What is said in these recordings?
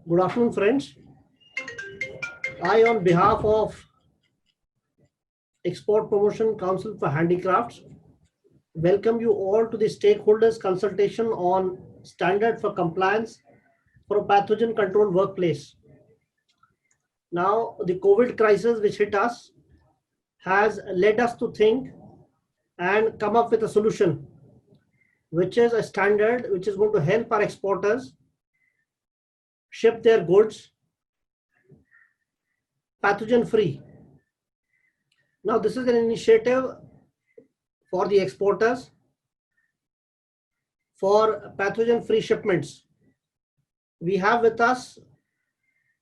Good afternoon, friends. I, on behalf of Export Promotion Council for Handicrafts, welcome you all to the stakeholders consultation on standard for compliance for a pathogen controlled workplace. Now, the COVID crisis which hit us has led us to think and come up with a solution, which is a standard which is going to help our exporters ship their goods pathogen free. Now, this is an initiative for the exporters for pathogen free shipments. We have with us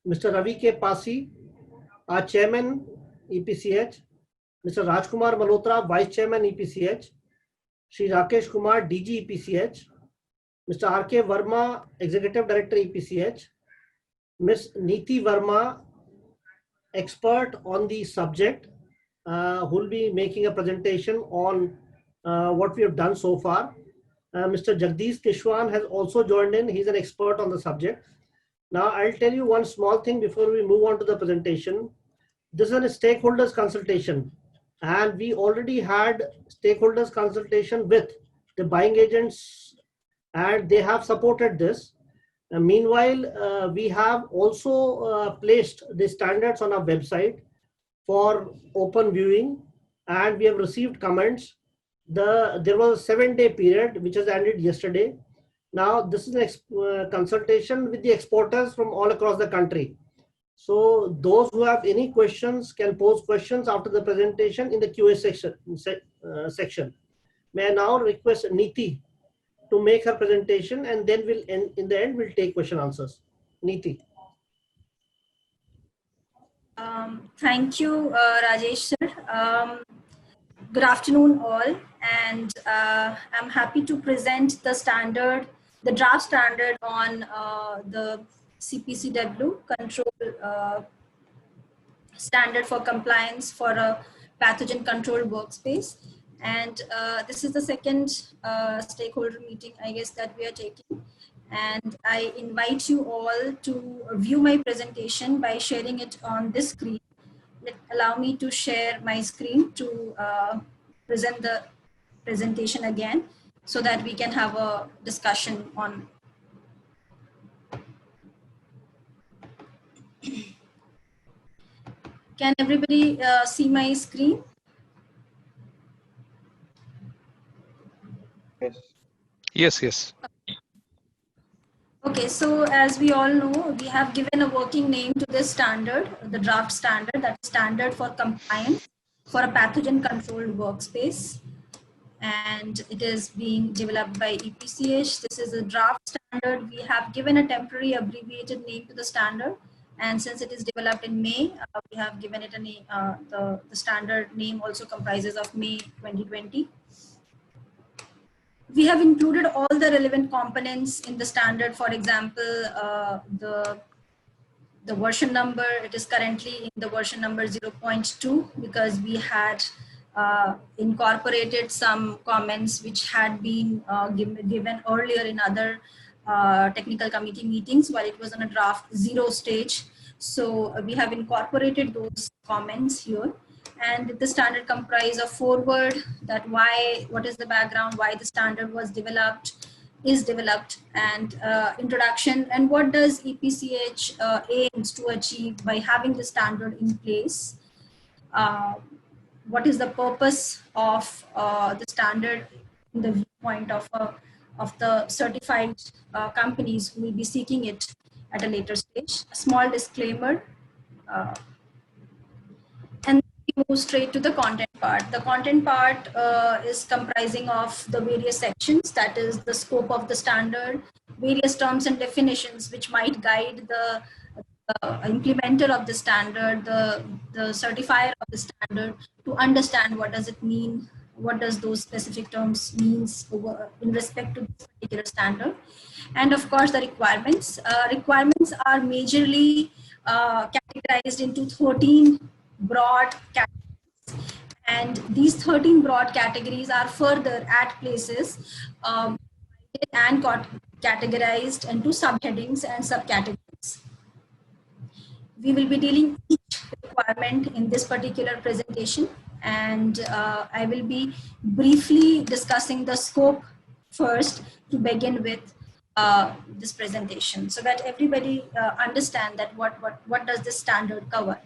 Mr. Ravi K. Pasi, our chairman, EPCH, Mr. Rajkumar Malhotra, vice chairman, EPCH, Shri Rakesh Kumar, DG, EPCH, Mr. R.K. Verma, executive director, EPCH, Ms. Neeti Verma, expert on the subject, who will be making a presentation on what we have done so far. Mr. Jagdish Kishwan has also joined in. He's an expert on the subject. Now, I'll tell you one small thing before we move on to the presentation. This is a stakeholders consultation, and we already had stakeholders consultation with the buying agents, and they have supported this. Meanwhile, we have also placed the standards on our website for open viewing, and we have received comments. There was a 7-day period which has ended yesterday. Now this is a consultation with the exporters from all across the country. So those who have any questions can pose questions after the presentation in the QA section. May I now request Neeti to make her presentation, and then in the end we'll take question answers. Neeti. Thank you, Rajesh sir. Good afternoon all, and I'm happy to present the draft standard on the CPCW control standard for compliance for a pathogen control workspace. And this is the second stakeholder meeting, I guess, that we are taking. And I invite you all to view my presentation by sharing it on this screen. Allow me to share my screen to present the presentation again so that we can have a discussion on. Can everybody see my screen? Yes. Yes. Okay, so as we all know, we have given a working name to this standard, the draft standard, that standard for compliance for a pathogen controlled workspace. And it is being developed by EPCH. This is a draft standard. We have given a temporary abbreviated name to the standard. And since it is developed in May, we have given it a name, the standard name also comprises of May 2020. We have included all the relevant components in the standard. For example, the version number, it is currently in the version number 0.2 because we had incorporated some comments which had been given earlier in other technical committee meetings while it was on a draft 0 stage. So we have incorporated those comments here. And the standard comprise of foreword, that what is the background, why the standard was developed, and introduction, and what does EPCH aims to achieve by having the standard in place. What is the purpose of the standard in the viewpoint of the certified companies who will be seeking it at a later stage. A small disclaimer. And we move straight to the content part. The content part is comprising of the various sections, that is the scope of the standard, various terms and definitions which might guide the implementer of the standard, the certifier of the standard, to understand what does it mean, what does those specific terms means in respect to this particular standard. And of course, the requirements. Requirements are majorly categorized into 13 broad categories. And these 13 broad categories are further at places and categorized into subheadings and subcategories. We will be dealing each requirement in this particular presentation, and I will be briefly discussing the scope first to begin with this presentation, so that everybody understand that what does this standard cover.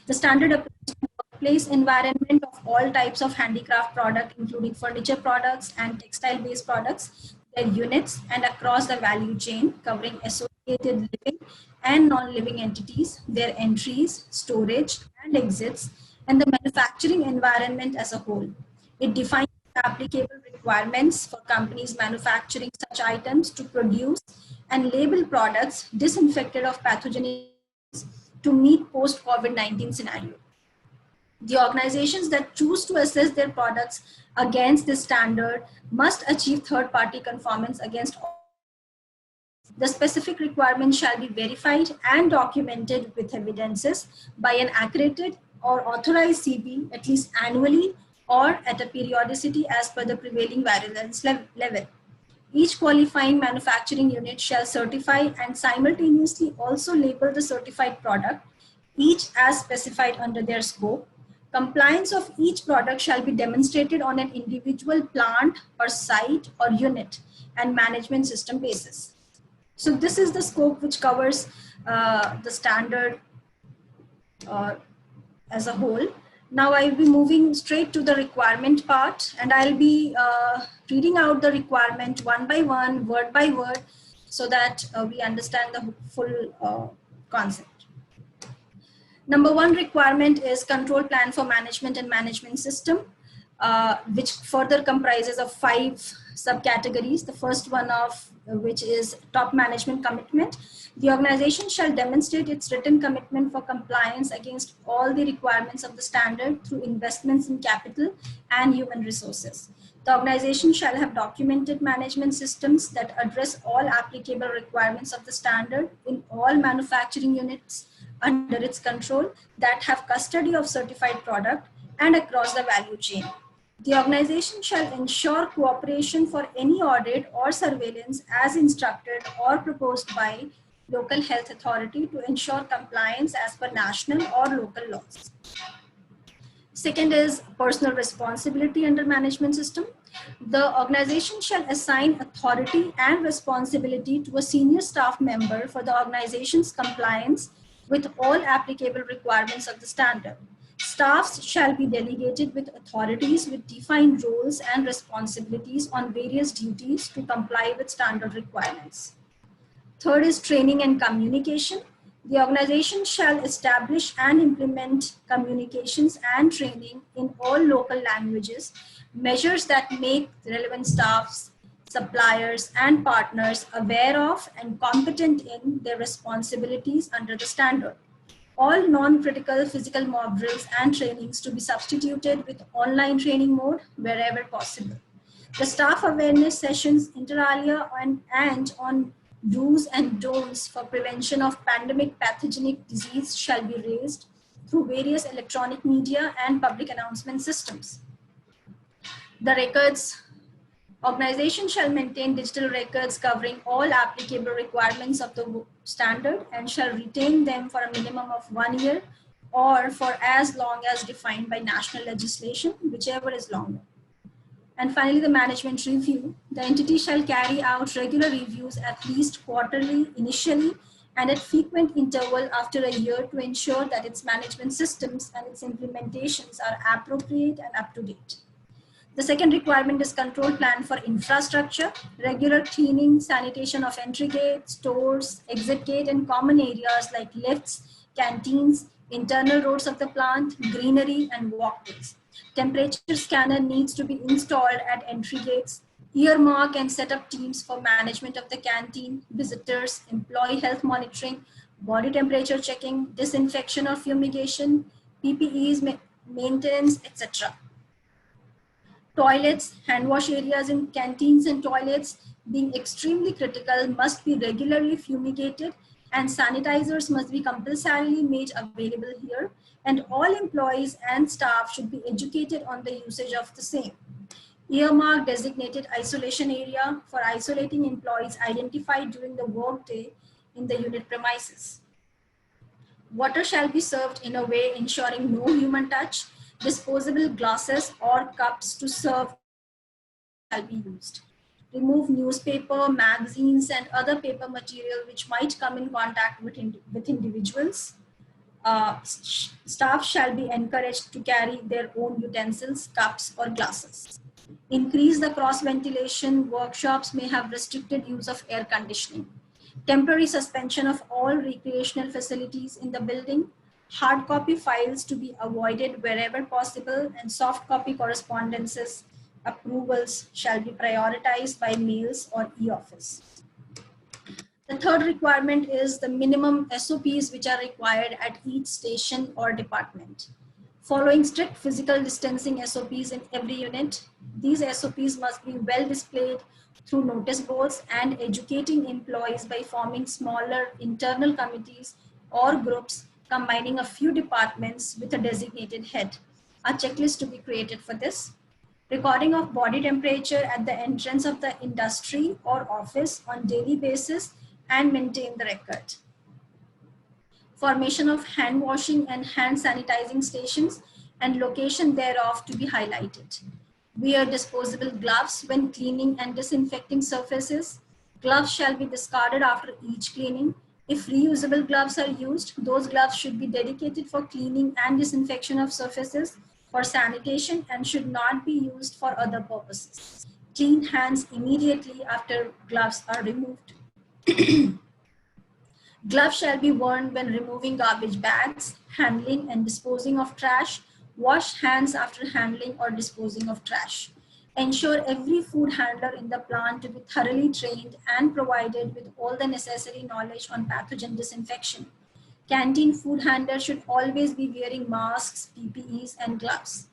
The standard applies to workplace environment of all types of handicraft product, including furniture products and textile based products, their units, and across the value chain, covering associated living and non-living entities, their entries, storage, and exits, and the manufacturing environment as a whole. It defines applicable requirements for companies manufacturing such items to produce and label products disinfected of pathogenic to meet post-COVID-19 scenario. The organizations that choose to assess their products against this standard must achieve third-party conformance against all. The specific requirements shall be verified and documented with evidences by an accredited or authorized CB at least annually or at a periodicity as per the prevailing virulence level. Each qualifying manufacturing unit shall certify and simultaneously also label the certified product, each as specified under their scope. Compliance of each product shall be demonstrated on an individual plant or site or unit and management system basis. So this is the scope which covers the standard as a whole. Now I'll be moving straight to the requirement part, and I'll be reading out the requirement one by one, word by word, so that we understand the full concept. Number one requirement is control plan for management and management system, which further comprises of 5 subcategories. The first one of which is top management commitment. The organization shall demonstrate its written commitment for compliance against all the requirements of the standard through investments in capital and human resources. The organization shall have documented management systems that address all applicable requirements of the standard in all manufacturing units under its control that have custody of certified product and across the value chain. The organization shall ensure cooperation for any audit or surveillance as instructed or proposed by local health authority to ensure compliance as per national or local laws. Second is personal responsibility under management system. The organization shall assign authority and responsibility to a senior staff member for the organization's compliance with all applicable requirements of the standard. Staffs shall be delegated with authorities with defined roles and responsibilities on various duties to comply with standard requirements. Third is training and communication. The organization shall establish and implement communications and training in all local languages, measures that make relevant staffs, suppliers, and partners aware of and competent in their responsibilities under the standard. All non-critical physical mock drills and trainings to be substituted with online training mode wherever possible. The staff awareness sessions inter alia and on do's and don'ts for prevention of pandemic pathogenic disease shall be raised through various electronic media and public announcement systems. The records. Organization shall maintain digital records covering all applicable requirements of the standard and shall retain them for a minimum of 1 year or for as long as defined by national legislation, whichever is longer. And finally, the management review. The entity shall carry out regular reviews at least quarterly initially and at frequent interval after a year to ensure that its management systems and its implementations are appropriate and up to date. The second requirement is control plan for infrastructure, regular cleaning, sanitation of entry gate, stores, exit gate, and common areas like lifts, canteens, internal roads of the plant, greenery, and walkways. Temperature scanner needs to be installed at entry gates. Earmark and set up teams for management of the canteen, visitors, employee health monitoring, body temperature checking, disinfection or fumigation, PPEs, maintenance, etc. Toilets, hand wash areas in canteens and toilets being extremely critical must be regularly fumigated and sanitizers must be compulsorily made available here, and all employees and staff should be educated on the usage of the same. Earmark designated isolation area for isolating employees identified during the workday in the unit premises. Water shall be served in a way ensuring no human touch. Disposable glasses or cups to serve shall be used. Remove newspaper, magazines, and other paper material which might come in contact with individuals. Staff shall be encouraged to carry their own utensils, cups, or glasses. Increase the cross ventilation. Workshops may have restricted use of air conditioning. Temporary suspension of all recreational facilities in the building. Hard copy files to be avoided wherever possible, and soft copy correspondences approvals shall be prioritized by mails or e-office. The third requirement is the minimum SOPs which are required at each station or department. Following strict physical distancing SOPs in every unit, these SOPs must be well displayed through notice boards and educating employees by forming smaller internal committees or groups combining a few departments with a designated head. A checklist to be created for this. Recording of body temperature at the entrance of the industry or office on daily basis and maintain the record. Formation of hand washing and hand sanitizing stations and location thereof to be highlighted. Wear disposable gloves when cleaning and disinfecting surfaces. Gloves shall be discarded after each cleaning. If reusable gloves are used, those gloves should be dedicated for cleaning and disinfection of surfaces for sanitation and should not be used for other purposes. Clean hands immediately after gloves are removed. Gloves shall be worn when removing garbage bags, handling and disposing of trash. Wash hands after handling or disposing of trash. Ensure every food handler in the plant to be thoroughly trained and provided with all the necessary knowledge on pathogen disinfection. Canteen food handlers should always be wearing masks, PPEs, and gloves.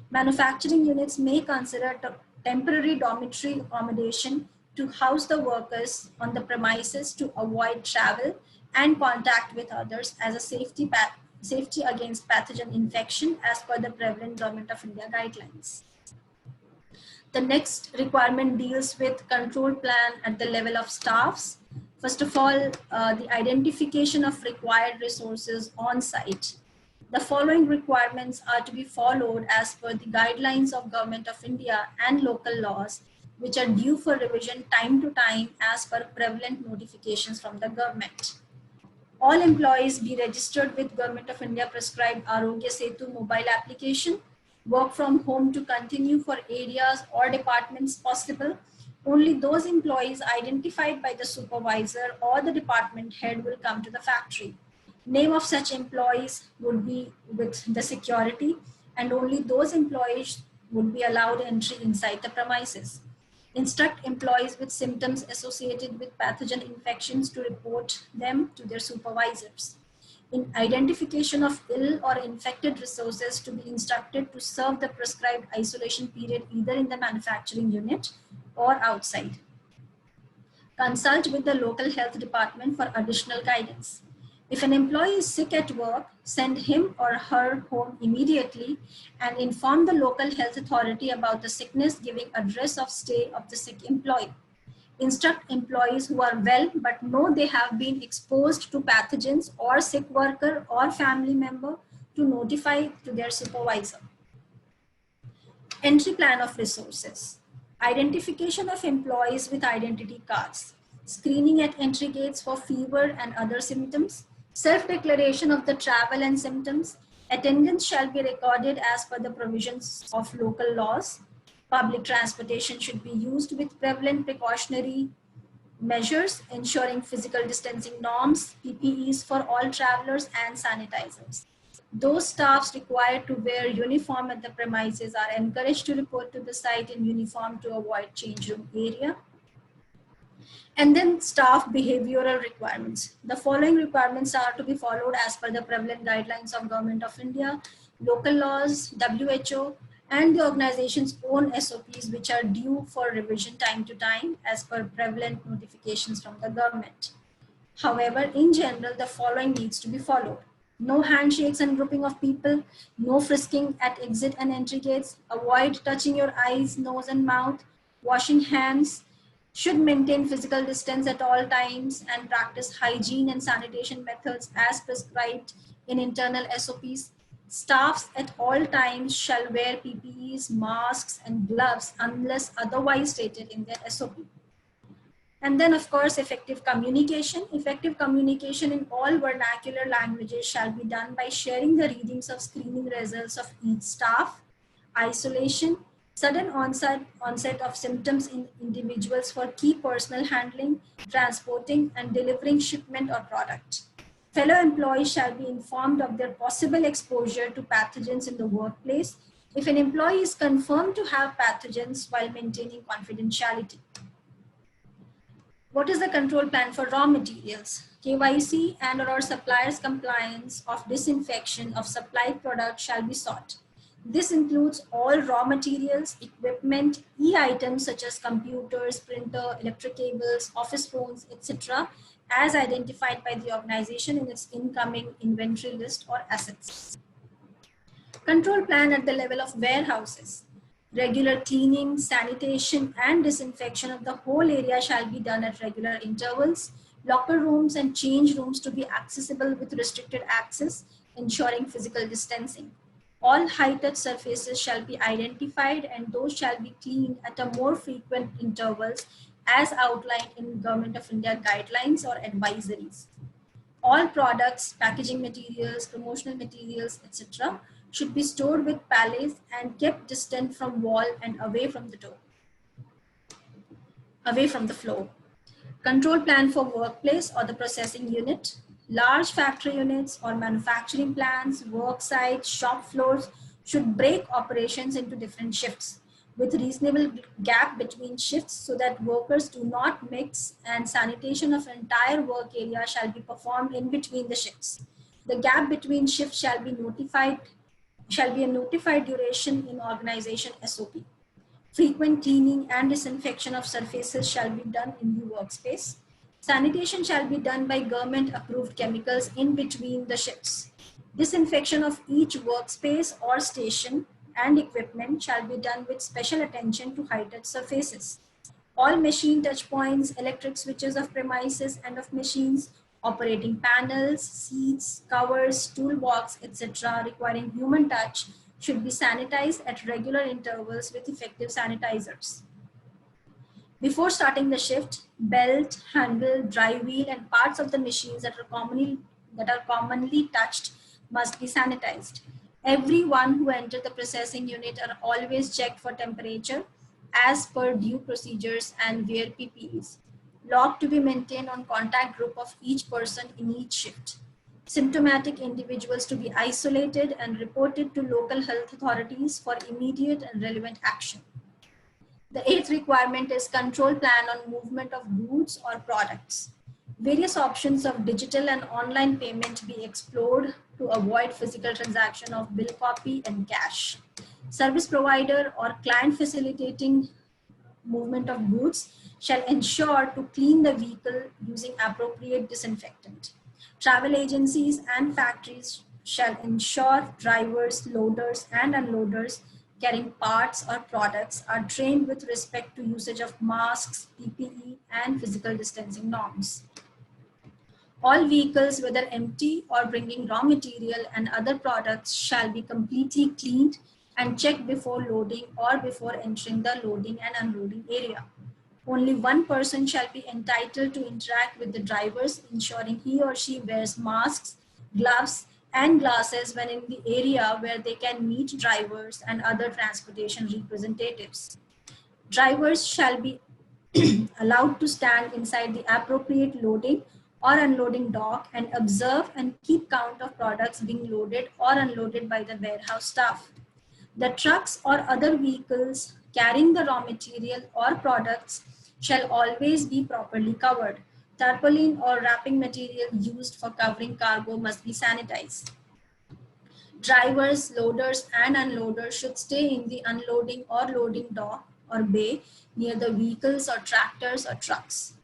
Manufacturing units may consider temporary dormitory accommodation to house the workers on the premises to avoid travel and contact with others as a safety against pathogen infection as per the prevalent Government of India guidelines. The next requirement deals with control plan at the level of staffs. First of all, the identification of required resources on site. The following requirements are to be followed as per the guidelines of Government of India and local laws, which are due for revision time to time as per prevalent notifications from the government. All employees be registered with Government of India prescribed Arogya Setu mobile application. Work from home to continue for areas or departments possible. Only those employees identified by the supervisor or the department head will come to the factory. Name of such employees would be with the security, and only those employees would be allowed entry inside the premises. Instruct employees with symptoms associated with pathogen infections to report them to their supervisors. In identification of ill or infected resources to be instructed to serve the prescribed isolation period either in the manufacturing unit or outside. Consult with the local health department for additional guidance. If an employee is sick at work, send him or her home immediately and inform the local health authority about the sickness, giving address of stay of the sick employee. Instruct employees who are well but know they have been exposed to pathogens or sick worker or family member to notify to their supervisor. Entry plan of resources. Identification of employees with identity cards. Screening at entry gates for fever and other symptoms. Self-declaration of the travel and symptoms. Attendance shall be recorded as per the provisions of local laws. Public transportation should be used with prevalent precautionary measures, ensuring physical distancing norms, PPEs for all travelers, and sanitizers. Those staffs required to wear uniform at the premises are encouraged to report to the site in uniform to avoid change room area. And then staff behavioral requirements. The following requirements are to be followed as per the prevalent guidelines of Government of India, local laws, WHO, and the organization's own SOPs, which are due for revision time to time as per prevalent notifications from the government. However, in general, the following needs to be followed. No handshakes and grouping of people, no frisking at exit and entry gates, avoid touching your eyes, nose, and mouth, washing hands, should maintain physical distance at all times and practice hygiene and sanitation methods as prescribed in internal SOPs. Staffs at all times shall wear PPEs, masks, and gloves unless otherwise stated in their SOP. And then, of course, effective communication. Effective communication in all vernacular languages shall be done by sharing the readings of screening results of each staff, isolation, sudden onset of symptoms in individuals for key personal handling, transporting, and delivering shipment or product. Fellow employees shall be informed of their possible exposure to pathogens in the workplace if an employee is confirmed to have pathogens while maintaining confidentiality. What is the control plan for raw materials? KYC and/or suppliers' compliance of disinfection of supplied products shall be sought. This includes all raw materials, equipment, e-items such as computers, printer, electric cables, office phones, etc., as identified by the organization in its incoming inventory list or assets. Control plan at the level of warehouses. Regular cleaning, sanitation, and disinfection of the whole area shall be done at regular intervals. Locker rooms and change rooms to be accessible with restricted access, ensuring physical distancing. All high-touch surfaces shall be identified and those shall be cleaned at a more frequent intervals as outlined in Government of India guidelines or advisories. All products, packaging materials, promotional materials, etc., should be stored with pallets and kept distant from wall and away from the door, away from the floor. Control plan for workplace or the processing unit. Large factory units or manufacturing plants, work sites, shop floors should break operations into different shifts with reasonable gap between shifts so that workers do not mix, and sanitation of entire work area shall be performed in between the shifts. The gap between shifts shall be a notified duration in organization SOP. Frequent cleaning and disinfection of surfaces shall be done in the workspace. Sanitation shall be done by government approved chemicals in between the shifts. Disinfection of each workspace or station and equipment shall be done with special attention to high-touch surfaces. All machine touch points, electric switches of premises and of machines, operating panels, seats, covers, toolbox, etc. requiring human touch should be sanitized at regular intervals with effective sanitizers. Before starting the shift, belt, handle, drive wheel, and parts of the machines that are commonly touched must be sanitized. Everyone who enters the processing unit are always checked for temperature as per due procedures and wear PPEs. Log to be maintained on contact group of each person in each shift. Symptomatic individuals to be isolated and reported to local health authorities for immediate and relevant action. The eighth requirement is control plan on movement of goods or products. Various options of digital and online payment be explored to avoid physical transaction of bill copy and cash. Service provider or client facilitating movement of goods shall ensure to clean the vehicle using appropriate disinfectant. Travel agencies and factories shall ensure drivers, loaders, and unloaders carrying parts or products are trained with respect to usage of masks, PPE, and physical distancing norms. All vehicles, whether empty or bringing raw material and other products, shall be completely cleaned and checked before loading or before entering the loading and unloading area. Only one person shall be entitled to interact with the drivers, ensuring he or she wears masks, gloves, and glasses when in the area where they can meet drivers and other transportation representatives. Drivers shall be allowed to stand inside the appropriate loading or unloading dock and observe and keep count of products being loaded or unloaded by the warehouse staff. The trucks or other vehicles carrying the raw material or products shall always be properly covered. Tarpaulin or wrapping material used for covering cargo must be sanitized. Drivers, loaders, and unloaders should stay in the unloading or loading dock or bay near the vehicles or tractors or trucks.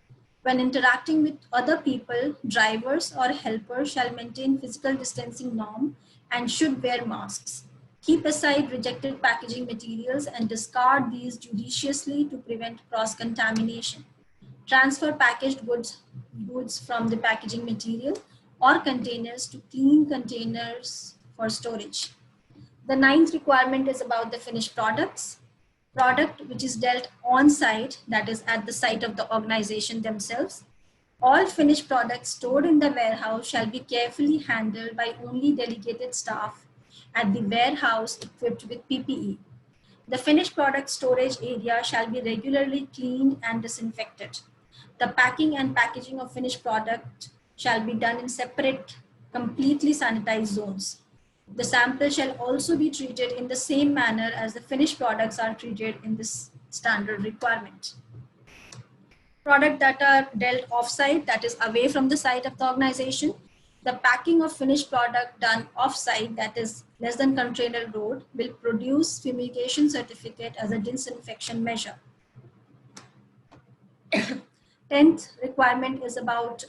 When interacting with other people, drivers or helpers shall maintain physical distancing norm and should wear masks. Keep aside rejected packaging materials and discard these judiciously to prevent cross-contamination. Transfer packaged goods from the packaging material or containers to clean containers for storage. The ninth requirement is about the finished products. Product which is dealt on site, that is at the site of the organization themselves. All finished products stored in the warehouse shall be carefully handled by only delegated staff at the warehouse equipped with PPE. The finished product storage area shall be regularly cleaned and disinfected. The packing and packaging of finished product shall be done in separate, completely sanitized zones. The sample shall also be treated in the same manner as the finished products are treated in this standard requirement. Products that are dealt off-site, that is away from the site of the organization. The packing of finished product done off-site, that is less than container load, will produce fumigation certificate as a disinfection measure. 10th requirement is about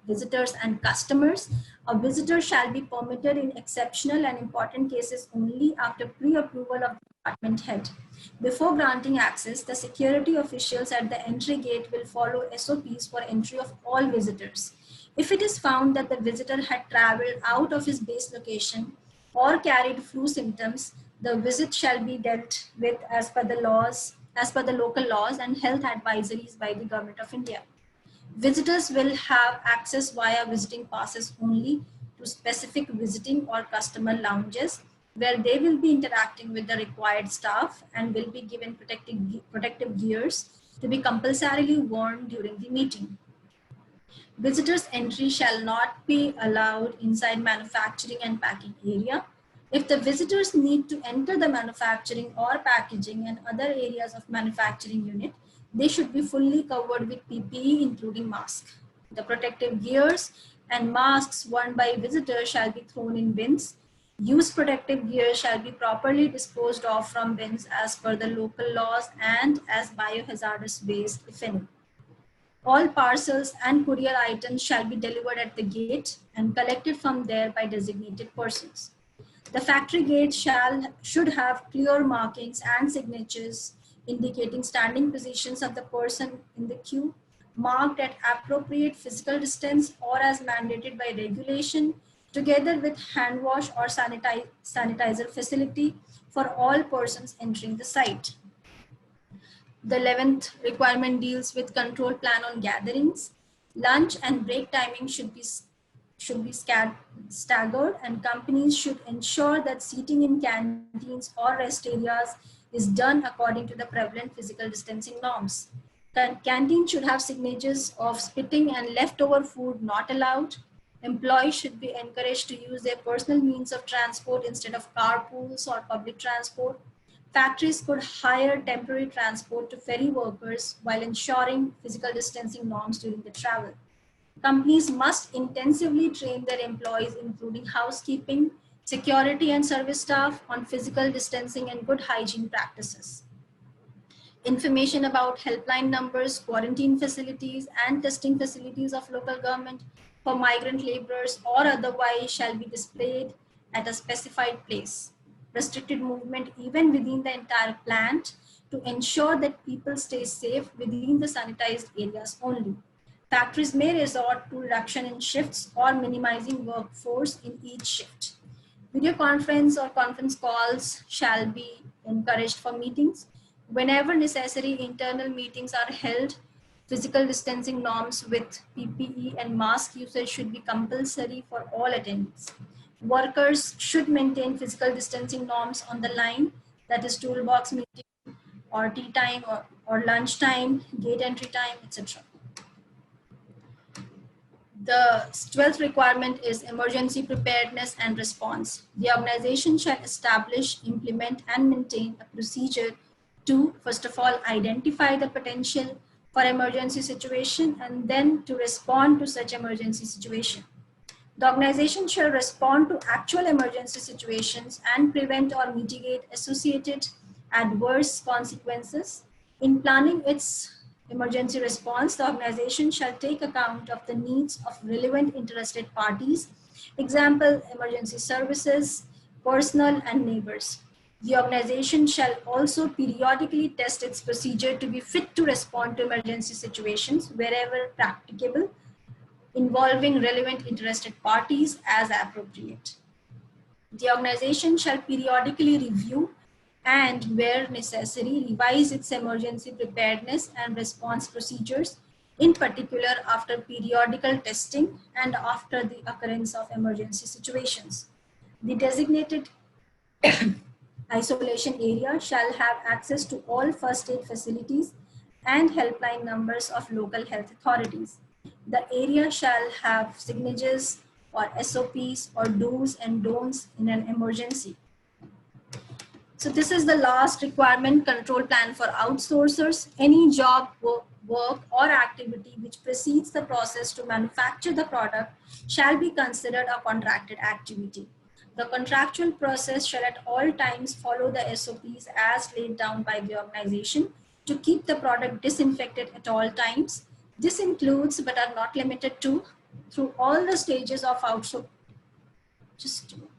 visitors and customers. A visitor shall be permitted in exceptional and important cases only after pre-approval of the department head. Before granting access, the security officials at the entry gate will follow SOPs for entry of all visitors. If it is found that the visitor had traveled out of his base location or carried flu symptoms, the visit shall be dealt with as per the local laws and health advisories by the Government of India. Visitors will have access via visiting passes only to specific visiting or customer lounges, where they will be interacting with the required staff and will be given protective gears to be compulsorily worn during the meeting. Visitors' entry shall not be allowed inside manufacturing and packing area. If the visitors need to enter the manufacturing or packaging and other areas of manufacturing unit, they should be fully covered with PPE, including mask. The protective gears and masks worn by visitors shall be thrown in bins. Used protective gear shall be properly disposed of from bins as per the local laws and as biohazardous waste, if any. All parcels and courier items shall be delivered at the gate and collected from there by designated persons. The factory gate should have clear markings and signatures indicating standing positions of the person in the queue, marked at appropriate physical distance or as mandated by regulation, together with hand wash or sanitizer facility for all persons entering the site. The 11th requirement deals with control plan on gatherings. Lunch and break timing should be staggered, and companies should ensure that seating in canteens or rest areas is done according to the prevalent physical distancing norms. The canteen should have signatures of spitting and leftover food not allowed. Employees should be encouraged to use their personal means of transport instead of carpools or public transport. Factories could hire temporary transport to ferry workers while ensuring physical distancing norms during the travel. Companies must intensively train their employees, including housekeeping, security and service staff, on physical distancing and good hygiene practices. Information about helpline numbers, quarantine facilities, and testing facilities of local government for migrant laborers or otherwise shall be displayed at a specified place. Restricted movement even within the entire plant to ensure that people stay safe within the sanitized areas only. Factories may resort to reduction in shifts or minimizing workforce in each shift. Video conference or conference calls shall be encouraged for meetings. Whenever necessary, internal meetings are held. Physical distancing norms with PPE and mask usage should be compulsory for all attendees. Workers should maintain physical distancing norms on the line, that is toolbox meeting or tea time or lunch time, gate entry time, etc. The 12th requirement is emergency preparedness and response. The organization shall establish, implement, and maintain a procedure to, first of all, identify the potential for emergency situation and then to respond to such emergency situation. The organization shall respond to actual emergency situations and prevent or mitigate associated adverse consequences. In planning its emergency response, the organization shall take account of the needs of relevant interested parties, example, emergency services, personnel, and neighbors. The organization shall also periodically test its procedure to be fit to respond to emergency situations wherever practicable, involving relevant interested parties as appropriate. The organization shall periodically review and, where necessary, revise its emergency preparedness and response procedures, in particular after periodical testing and after the occurrence of emergency situations. The designated isolation area shall have access to all first aid facilities and helpline numbers of local health authorities. The area shall have signatures or SOPs or do's and don'ts in an emergency. So this is the last requirement control plan for outsourcers. Any job, work or activity which precedes the process to manufacture the product shall be considered a contracted activity. The contractual process shall at all times follow the SOPs as laid down by the organization to keep the product disinfected at all times. This includes, but are not limited to, through all the stages of outsourcing. Just a moment.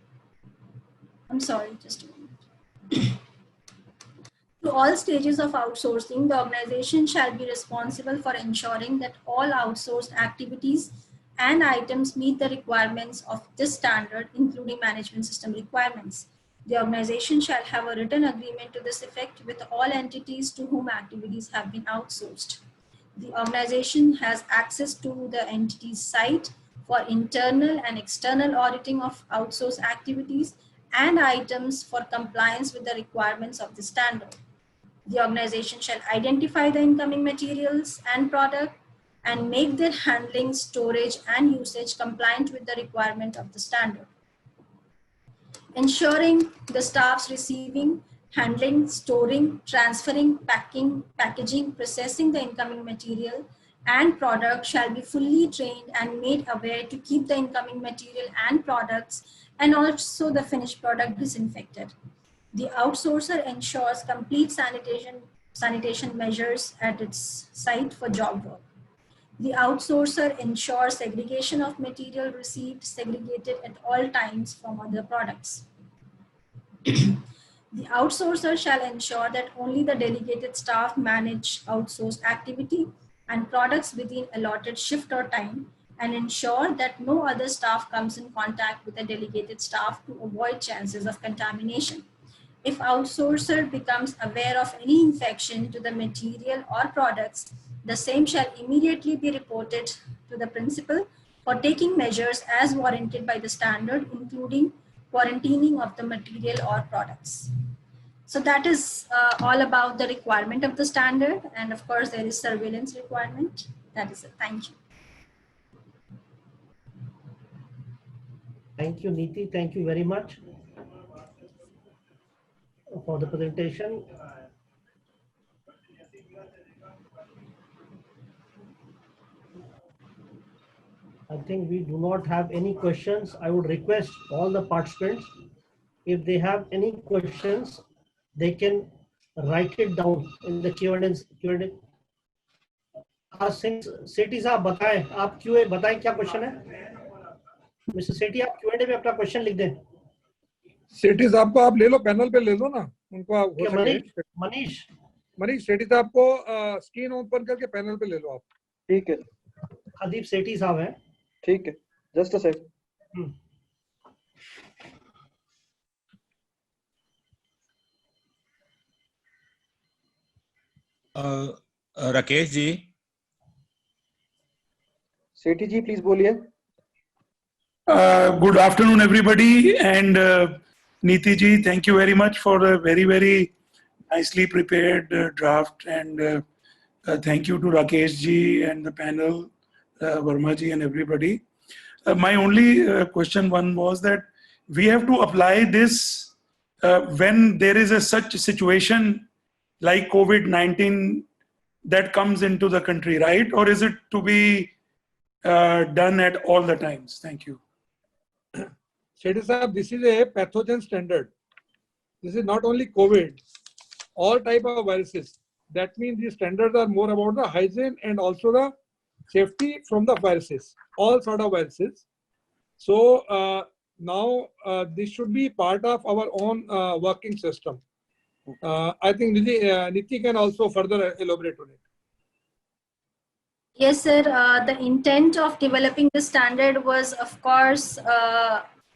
To all stages of outsourcing, the organization shall be responsible for ensuring that all outsourced activities and items meet the requirements of this standard, including management system requirements. The organization shall have a written agreement to this effect with all entities to whom activities have been outsourced. The organization has access to the entity's site for internal and external auditing of outsourced activities and items for compliance with the requirements of the standard. The organization shall identify the incoming materials and product and make their handling, storage, and usage compliant with the requirement of the standard. Ensuring the staff's receiving, handling, storing, transferring, packing, packaging, processing the incoming material and product shall be fully trained and made aware to keep the incoming material and products and also the finished product disinfected. The outsourcer ensures complete sanitation measures at its site for job work. The outsourcer ensures segregation of material received segregated at all times from other products. The outsourcer shall ensure that only the delegated staff manage outsourced activity and products within allotted shift or time, and ensure that no other staff comes in contact with the delegated staff to avoid chances of contamination. If outsourcer becomes aware of any infection to the material or products, the same shall immediately be reported to the principal for taking measures as warranted by the standard, including quarantining of the material or products. So that is all about the requirement of the standard. And of course, there is surveillance requirement. That is it. Thank you. Thank you, Neeti. Thank you very much for the presentation. I think we do not have any questions. I would request all the participants, if they have any questions, they can write it down in the Q&A. सेठी साहब बताएं, आप QA बताएं क्या question है? Mister सेठी, आप Q&A में अपना question लिख दें. सेठी साहब को आप ले लो, पैनल पे ले लो ना उनको. आप हो सके मनीष सेठी साहब को स्क्रीन ओपन करके पैनल पे ले लो आप. ठीक है. खदीप सेठी साहब हैं. ठीक है, just a second. Rakesh ji. Sethi ji please बोलिए. Good afternoon, everybody, and Neeti ji, thank you very much for a very, very nicely prepared draft, and thank you to Rakesh ji and the panel, Verma ji and everybody. My only question one was that we have to apply this when there is such a situation like COVID-19 that comes into the country, right? Or is it to be done at all the times? Thank you. Shetty Sahab, this is a pathogen standard. This is not only COVID, all type of viruses. That means the standards are more about the hygiene and also the safety from the viruses, all sort of viruses. So now this should be part of our own working system. I think Neeti can also further elaborate on it. Yes, sir. The intent of developing the standard was, of course,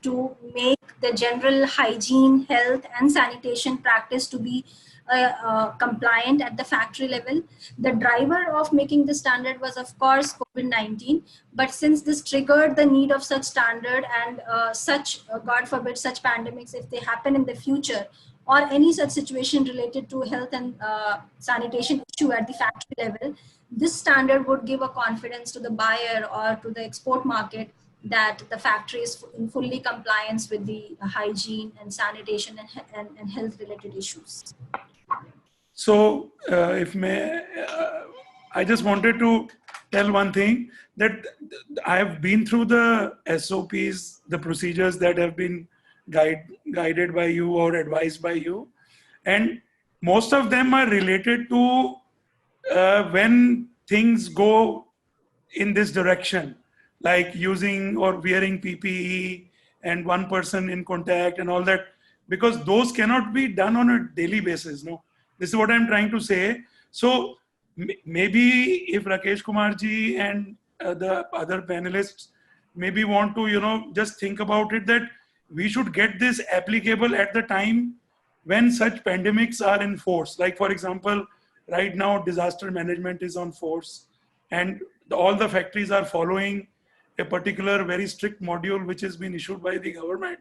to make the general hygiene, health, and sanitation practice to be compliant at the factory level. The driver of making the standard was, of course, COVID-19. But since this triggered the need of such standard and God forbid, such pandemics, if they happen in the future, or any such situation related to health and sanitation issue at the factory level, this standard would give a confidence to the buyer or to the export market that the factory is in fully compliance with the hygiene and sanitation and health related issues. So, if may, I just wanted to tell one thing, that I have been through the SOPs, the procedures that have been guided by you or advised by you, and most of them are related to when things go in this direction, like using or wearing PPE and one person in contact and all that, because those cannot be done on a daily basis. No, this is what I'm trying to say. So maybe if Rakesh Kumar ji and the other panelists maybe want to, just think about it, that we should get this applicable at the time when such pandemics are in force. Like, for example, right now disaster management is on force, and all the factories are following a particular very strict module which has been issued by the government,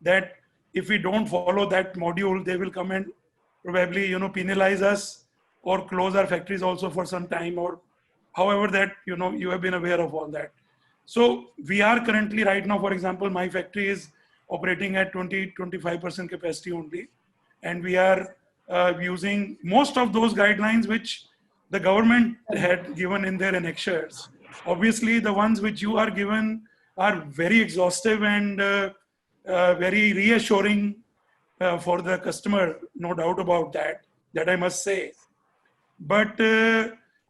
that if we don't follow that module, they will come and probably penalize us or close our factories also for some time, or however that you have been aware of all that. So we are currently right now, for example, my factory is operating at 20-25% capacity only, and we are using most of those guidelines which the government had given in their annexures. Obviously, the ones which you are given are very exhaustive and very reassuring for the customer, no doubt about that I must say. But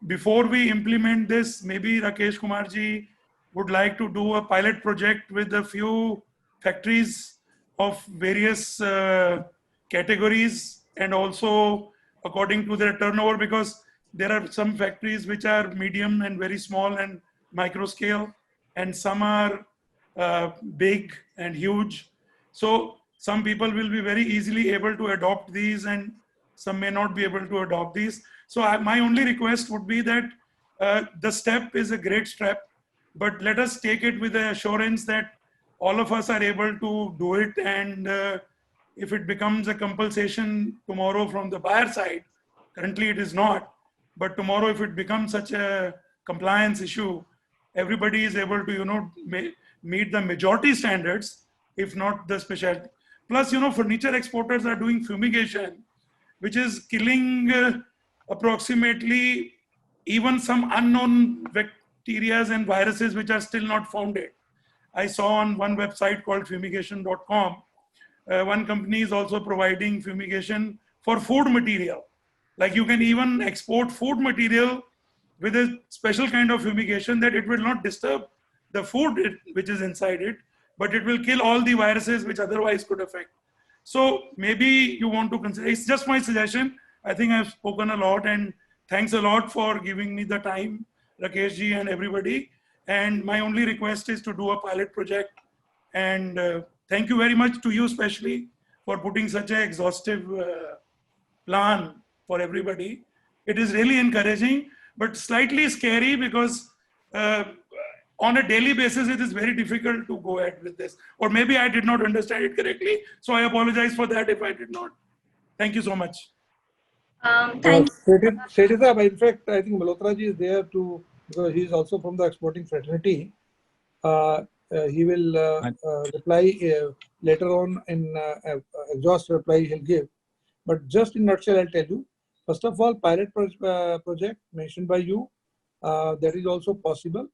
before we implement this, maybe Rakesh Kumar ji would like to do a pilot project with a few factories of various categories, and also according to their turnover, because there are some factories which are medium and very small and micro scale, and some are big and huge. So some people will be very easily able to adopt these, and some may not be able to adopt these. So my only request would be that the step is a great step, but let us take it with the assurance that all of us are able to do it. And if it becomes a compulsion tomorrow from the buyer side, currently it is not, but tomorrow if it becomes such a compliance issue, everybody is able to meet the majority standards, if not the specialty. Plus, furniture exporters are doing fumigation, which is killing approximately even some unknown bacteria and viruses which are still not founded. I saw on one website called fumigation.com, one company is also providing fumigation for food material. Like, you can even export food material with a special kind of fumigation that it will not disturb the food which is inside it, but it will kill all the viruses which otherwise could affect. So maybe you want to consider, it's just my suggestion. I think I've spoken a lot, and thanks a lot for giving me the time, Rakesh ji and everybody. And my only request is to do a pilot project. And thank you very much to you especially for putting such an exhaustive plan for everybody. It is really encouraging, but slightly scary, because on a daily basis, it is very difficult to go ahead with this. Or maybe I did not understand it correctly. So I apologize for that if I did not. Thank you so much. Thank you. In fact, I think Malhotra ji is there to, because he is also from the exporting fraternity. He will reply later on in exhaust reply he'll give. But just in nutshell, I'll tell you. First of all, pilot project mentioned by you, that is also possible.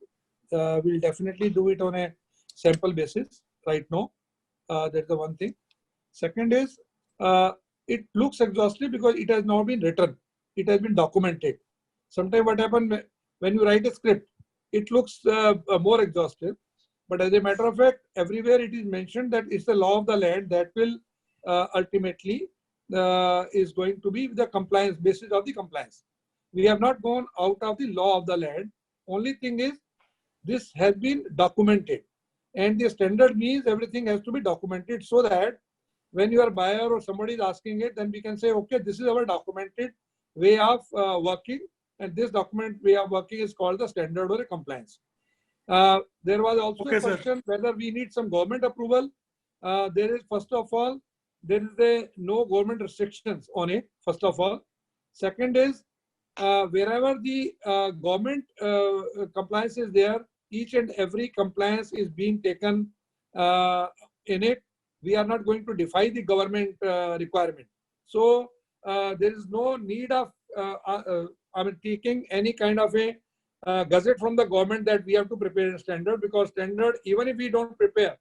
We'll definitely do it on a sample basis right now. That's the one thing. Second is, it looks exhaustive because it has now been written. It has been documented. Sometimes what happens when you write a script, it looks more exhaustive. But as a matter of fact, everywhere it is mentioned that it's the law of the land that will ultimately is going to be the compliance basis of the compliance. We have not gone out of the law of the land. Only thing is, this has been documented, and the standard means everything has to be documented so that when your buyer or somebody is asking it, then we can say, okay, this is our documented way of working, and this document way of working is called the standard or a compliance. There was also Okay, a sir. question whether we need some government approval. There is, first of all, there is no government restrictions on it, first of all. Second is, wherever the government compliance is there, each and every compliance is being taken in it. We are not going to defy the government requirement. So there is no need of taking any kind of a gazette from the government that we have to prepare a standard, because standard, even if we don't prepare,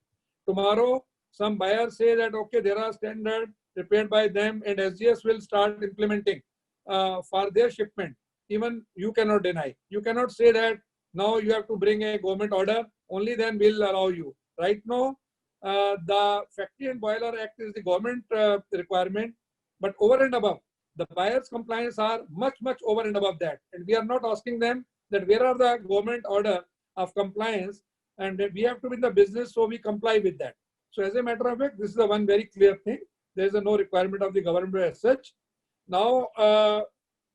tomorrow some buyers say that, okay, there are standards prepared by them and SGS will start implementing for their shipment. Even you cannot deny. You cannot say that now you have to bring a government order, only then we'll allow you. Right now, the Factory and Boiler Act is the government requirement, but over and above, the buyer's compliance are much, much over and above that. And we are not asking them that where are the government order of compliance, and we have to be in the business, so we comply with that. So as a matter of fact, this is the one very clear thing. There is no requirement of the government as such. Now,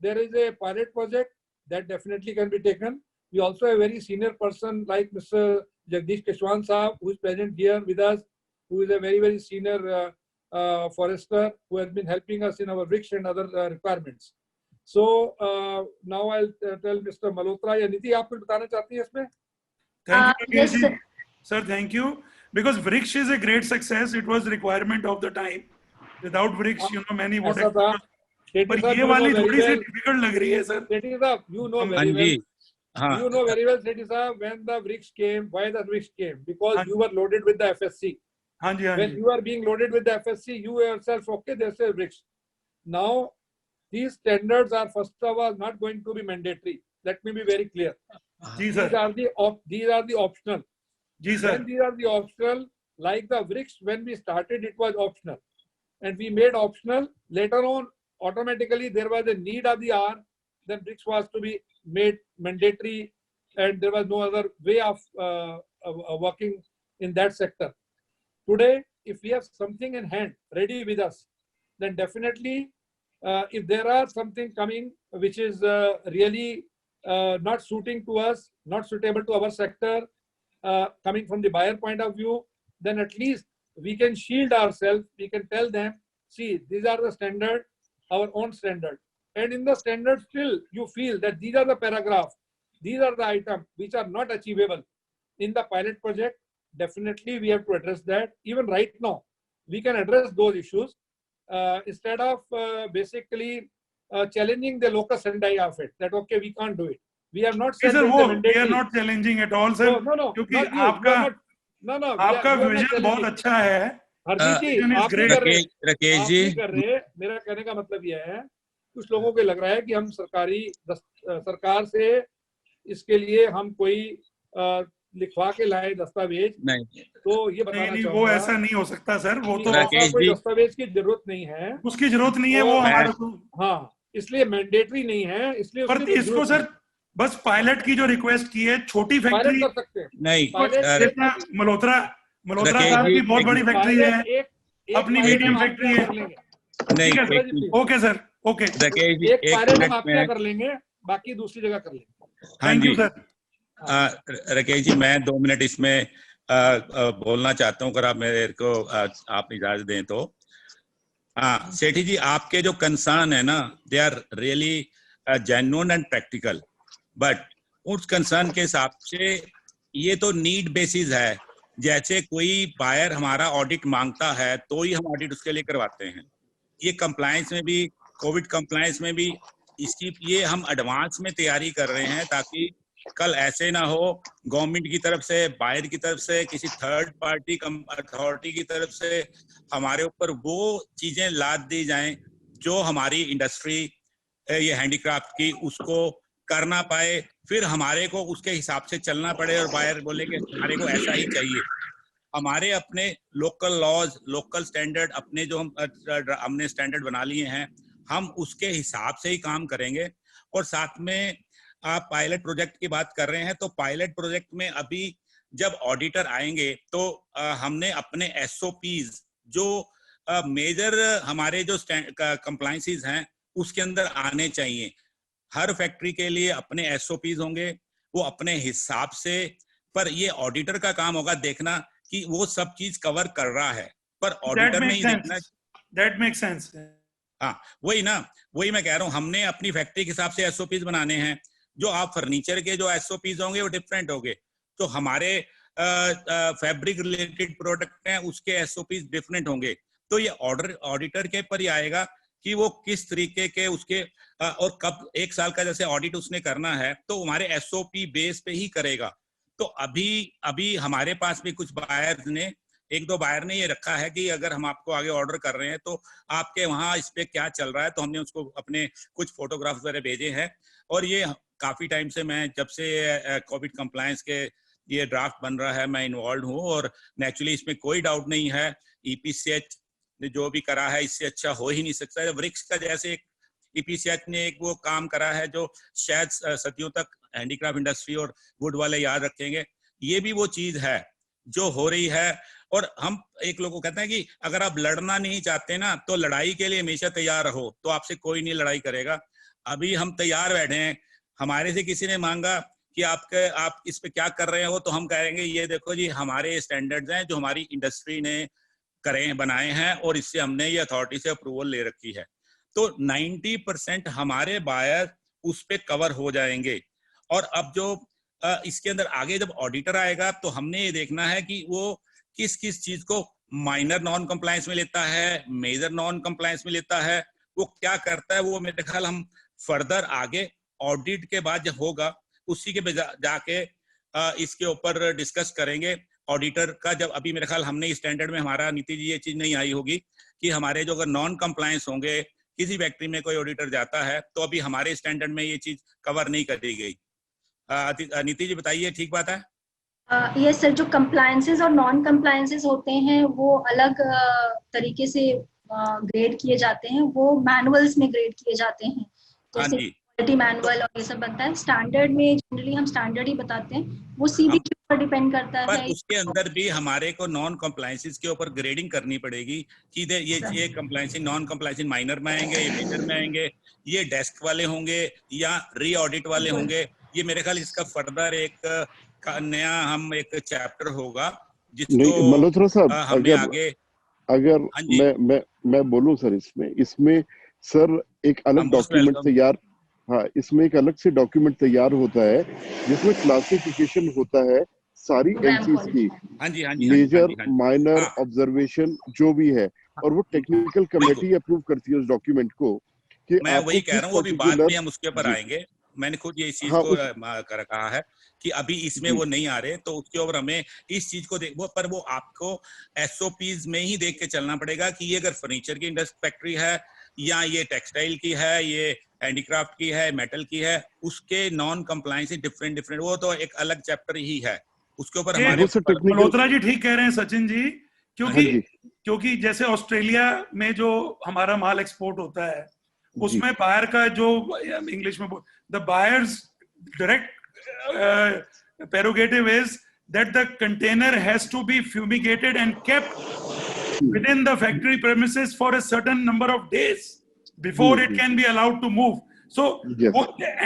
there is a pilot project that definitely can be taken. We also have a very senior person like Mr. Jagdish Keshwan Saab, who is present here with us, who is a very, very senior forester who has been helping us in our Vriksh and other requirements. So now I'll tell Mr. Malhotra. या नीति आप कुछ बताना चाहती हैं इसमें? Thank you, Yes, Rakesh ji. sir. Sir, thank you. Because Vriksh is a great success. It was requirement of the time. Without Vriksh, many would ऐसा have. था. पर ये वाली थोड़ी सी difficult लग रही है, sir. Shetty Saab, you know very well. You know very well, Shetty Saab, when the Vriksh came, why the Vriksh came? Because you were loaded with the FSC. हाँ जी, हाँ When जी. you are being loaded with the FSC, you yourself, okay, there's a Vriksh. Now, these standards are first of all not going to be mandatory. Let me be very clear. जी These sir. are the optional. जी sir. When these are the optional, like the Vriksh, when we started, it was optional, and we made optional. Later on, automatically there was a need of the hour. Then Vriksh was to be made mandatory, and there was no other way of working in that sector. Today, if we have something in hand ready with us, then definitely, if there are something coming which is really not suiting to us, not suitable to our sector, coming from the buyer point of view, then at least we can shield ourselves. We can tell them, see, these are the standard, our own standard. And in the standard still, you feel that these are the paragraphs, these are the items which are not achievable in the pilot project. Definitely, we have to address that. Even right now, we can address those issues instead of basically challenging the locus standi of it. That okay, we can't do it. We are not Sir, saying we are not challenging at all, sir. No, क्योंकि not you. आपका vision बहुत अच्छा है. हरजीत जी, Vision is आप नहीं great. कर रहे, राकेश आप जी, नहीं कर रहे. मेरा कहने का मतलब यह है, कुछ लोगों को लग रहा है कि हम सरकार से इसके लिए हम कोई लिखवा के लाए दस्तावेज. नहीं, तो ये बताना नहीं, चाहूंगा वो ऐसा नहीं हो सकता सर. वो तो राकेश कोई जी, दस्तावेज की जरूरत नहीं है. उसकी जरूरत नहीं है. वो और- हमारे को. हाँ, इसलिए मैंडेटरी नहीं है. इसलिए पर उसकी कोई इसको जरूरत सर बस पायलट की जो रिक्वेस्ट की है, छोटी नहीं. Pilot factory. कर सकते हैं. नहीं, पायलट मल्होत्रा राकेश साहब जी, की बहुत बड़ी फैक्ट्री है. एक अपनी पायलट मीडियम हम आप फैक्ट्री क्या है. कर लेंगे. नहीं, ठीक है सर. एक minute, okay sir. Okay. Rakesh ji, एक एक पायलट हम मिनट आप क्या में. कर लेंगे, बाकी दूसरी जगह कर लेंगे. हाँ थैंक जी, यू सर. राकेश जी, मैं 2 मिनट इसमें बोलना चाहता हूँ, अगर आप मेरे को आप इजाजत दें तो. हाँ, सेठी जी, आपके जो कंसर्न है ना, they are really genuine and practical, but उस कंसर्न के हिसाब से ये तो नीड बेसिस है. जैसे कोई बायर हमारा ऑडिट मांगता है तो ही हम ऑडिट उसके लिए करवाते हैं. ये कंप्लायंस में भी, कोविड कंप्लायंस में भी इसकी ये हम एडवांस में तैयारी कर रहे हैं, ताकि कल ऐसे ना हो गवर्नमेंट की तरफ से, बायर की तरफ से, किसी थर्ड पार्टी अथॉरिटी की तरफ से हमारे ऊपर वो चीजें लाद दी जाएं जो हमारी इंडस्ट्री ये हैंडीक्राफ्ट की उसको कर ना पाए, फिर हमारे को उसके हिसाब से चलना पड़े और बायर बोले कि हमारे को ऐसा ही चाहिए. हमारे अपने लोकल लॉज, लोकल स्टैंडर्ड, अपने जो हमने स्टैंडर्ड बना लिए हैं, हम उसके हिसाब से ही काम करेंगे. और साथ में आप पायलट प्रोजेक्ट की बात कर रहे हैं, तो पायलट प्रोजेक्ट में अभी जब ऑडिटर आएंगे तो हमने अपने एसओपीज जो मेजर हमारे जो कंप्लायंसेस हैं उसके अंदर आने चाहिए। हर फैक्ट्री के लिए अपने एसओपीज होंगे, वो अपने हिसाब से, पर ये ऑडिटर का काम होगा देखना कि वो सब चीज कवर कर रहा है, पर ऑडिटर ने ही देखना। That makes sense. हाँ वही ना, वही मैं कह रहा हूँ, हमने अपनी फैक्ट्री के हिसाब से एसओपीज बनाने हैं। जो आप फर्नीचर के जो एसओपीज होंगे वो डिफरेंट होंगे, तो हमारे फैब्रिक रिलेटेड प्रोडक्ट हैं उसके एसओपीज डिफरेंट होंगे। तो ये ऑडिटर के पर ही आएगा कि वो किस तरीके के उसके और कब, 1 साल का जैसे ऑडिट उसने करना है तो हमारे एसओपी बेस पे ही करेगा। तो अभी हमारे पास भी कुछ बायर्स ने, 1-2 बायर ने ये रखा है कि अगर हम आपको आगे ऑर्डर कर रहे हैं तो आपके वहाँ इस पे क्या चल रहा है, तो हमने उसको अपने कुछ फोटोग्राफ्स वगैरह भेजे हैं। और ये काफी टाइम से, मैं जब से कोविड कंप्लायंस के ये ड्राफ्ट बन रहा है मैं इन्वॉल्व हूँ, और नेचुरली इसमें कोई डाउट नहीं है, ईपीसीएच ने जो भी करा है इससे अच्छा हो ही नहीं सकता है। वृक्ष का जैसे एक ईपीसीएच ने एक वो काम करा है जो शायद सदियों तक हैंडीक्राफ्ट इंडस्ट्री और वुड वाले याद रखेंगे, ये भी वो चीज है जो हो रही है। और हम एक लोगों को कहते हैं कि अगर आप लड़ना नहीं चाहते ना तो लड़ाई के लिए हमेशा तैयार रहो, तो आपसे कोई नहीं लड़ाई करेगा। अभी हम तैयार बैठे हैं, हमारे से किसी ने मांगा कि आप इस पे क्या कर रहे हो, तो हम कहेंगे ये देखो जी हमारे स्टैंडर्ड्स हैं जो हमारी इंडस्ट्री ने बनाए हैं और इससे हमने ये अथॉरिटी से अप्रूवल ले रखी है। तो 90% हमारे बायर उस पे कवर हो जाएंगे। और अब जो इसके अंदर आगे जब ऑडिटर आएगा तो हमने ये देखना है कि वो किस किस चीज को माइनर नॉन कंप्लायंस में लेता है, मेजर नॉन कंप्लायंस में लेता है, वो क्या करता है, वो मेरे ख्याल हम फर्दर आगे ऑडिट के बाद जब होगा उसी के जाके इसके ऊपर डिस्कस करेंगे ऑडिटर का। जब अभी मेरे ख्याल हमने स्टैंडर्ड में हमारा नीति जी ये चीज नहीं आई होगी कि हमारे जो अगर नॉन कंप्लायंस होंगे, किसी फैक्ट्री में कोई ऑडिटर जाता है तो अभी हमारे स्टैंडर्ड में ये चीज कवर नहीं करी गई। नीति जी बताइए, ठीक बात है? यस सर, जो कंप्लायंसेस और नॉन कंप्लायंसेस होते हैं वो अलग तरीके से ग्रेड किए जाते हैं, वो मैनुअल्स में ग्रेड किए जाते हैं। जैसे क्वालिटी मैनुअल और ये सब बनता है। स्टैंडर्ड में जनरली हम स्टैंडर्ड ही बताते हैं, वो सीबीक्यू पर डिपेंड करता है। पर उसके अंदर भी हमारे को नॉन कंप्लायंसेस के ऊपर ग्रेडिंग करनी पड़ेगी कि ये कंप्लायंस नॉन कंप्लायंस माइनर में आएंगे, ये मेजर में आएंगे, ये डेस्क वाले होंगे या री ऑडिट वाले होंगे। ये मेरे ख्याल इसका फर्दर एक नया हम एक चैप्टर होगा जिसको मल्होत्रा साहब, अगर हाँ मैं बोलूं सर, इसमें सर एक अलग डॉक्यूमेंट तैयार, हाँ इसमें एक अलग से डॉक्यूमेंट तैयार होता है जिसमें क्लासिफिकेशन होता है सारी एनसीज की, मेजर माइनर ऑब्जर्वेशन जो भी है, और वो टेक्निकल कमेटी अप्रूव करती है उस डॉक्यूमेंट को। कि मैं वही कह रहा हूँ, अभी बाद में हम उसके ऊपर आएंगे। मैंने खुद ये इस चीज को कहा है कि अभी इसमें वो नहीं आ रहे, तो उसके ऊपर हमें इस चीज को पर वो आपको एसओपीज में ही देख के चलना पड़ेगा कि ये अगर फर्नीचर की इंडस्ट्री फैक्ट्री है या ये टेक्सटाइल की है, ये हैंडीक्राफ्ट की है, मेटल की है, उसके नॉन कंप्लायंस डिफरेंट, वो तो एक अलग चैप्टर ही है, उसके ऊपर हमारे। मल्होत्रा जी ठीक कह रहे हैं सचिन जी, क्योंकि जैसे ऑस्ट्रेलिया में जो हमारा माल एक्सपोर्ट होता है उसमें बायर का जो इंग्लिश में the buyers direct prerogative is that the container has to be fumigated and kept within the factory premises for a certain number of days before it can be allowed to move. So,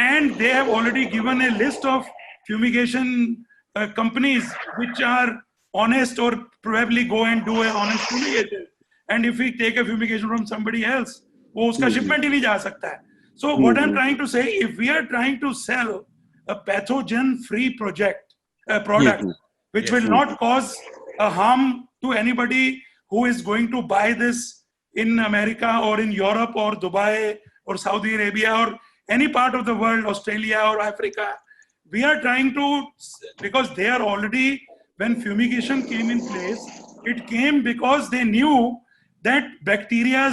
and they have already given a list of fumigation companies which are honest or probably go and do a honest fumigation. And if we take a fumigation from somebody else, वो उसका shipment ही नहीं जा सकता है. So, what I'm trying to say, if we are trying to sell a pathogen-free product, which will not cause a harm to anybody who is going to buy this in America or in Europe or Dubai or Saudi Arabia or any part of the world, Australia or Africa. We are trying to, because they are already, when fumigation came in place, it came because they knew that bacteria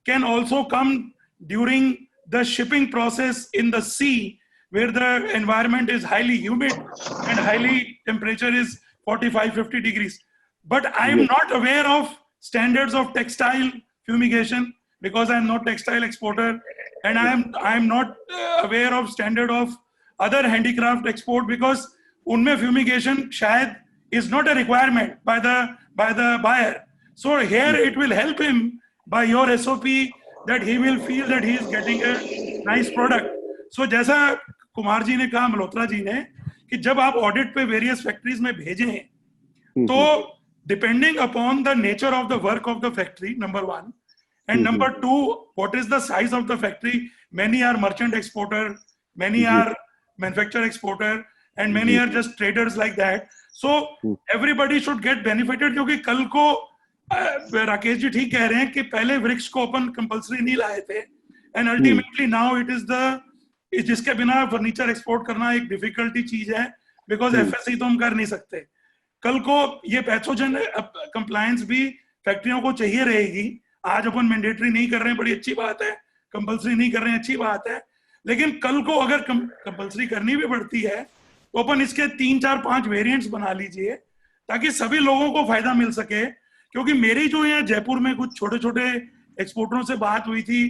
can also come during the shipping process in the sea, where the environment is highly humid and highly temperature is 45-50 degrees. But I am not aware of standards of textile fumigation because I am not textile exporter, and I am not aware of standard of other handicraft export, because उनमें fumigation शायद is not a requirement by the buyer. So here it will help him by your SOP that he will feel that he is getting a nice product. So जैसा कुमार जी ने कहा, मल्होत्रा जी ने, कि जब आप audit पे वेरियस फैक्ट्रीज में भेजें तो depending upon the nature of the work of the factory, number 1, and number 2, what is the size of the factory? Many are merchant exporter, many are manufacturer exporter, and many are just traders like that. So everybody should get benefited, क्योंकि कल को राकेश जी ठीक कह रहे हैं कि पहले वृक्ष को अपन कंपल्सरी नहीं लाए थे, and ultimately now it is जिसके बिना फर्नीचर एक्सपोर्ट करना एक डिफिकल्टी चीज है, बिकॉज एफएससी तो हम कर नहीं सकते. कल को ये पैथोजन कंप्लायंस भी फैक्ट्रियों को चाहिए रहेगी. आज अपन मैंडेटरी नहीं कर रहे हैं, बड़ी अच्छी बात है, कंपल्सरी नहीं कर रहे हैं, अच्छी बात है, लेकिन कल को अगर कंपल्सरी करनी भी पड़ती है तो अपन इसके 3, 4, 5 वेरिएंट्स बना लीजिए ताकि सभी लोगों को फायदा मिल सके. क्योंकि मेरी जो यहाँ जयपुर में कुछ छोटे छोटे एक्सपोर्टरों से बात हुई थी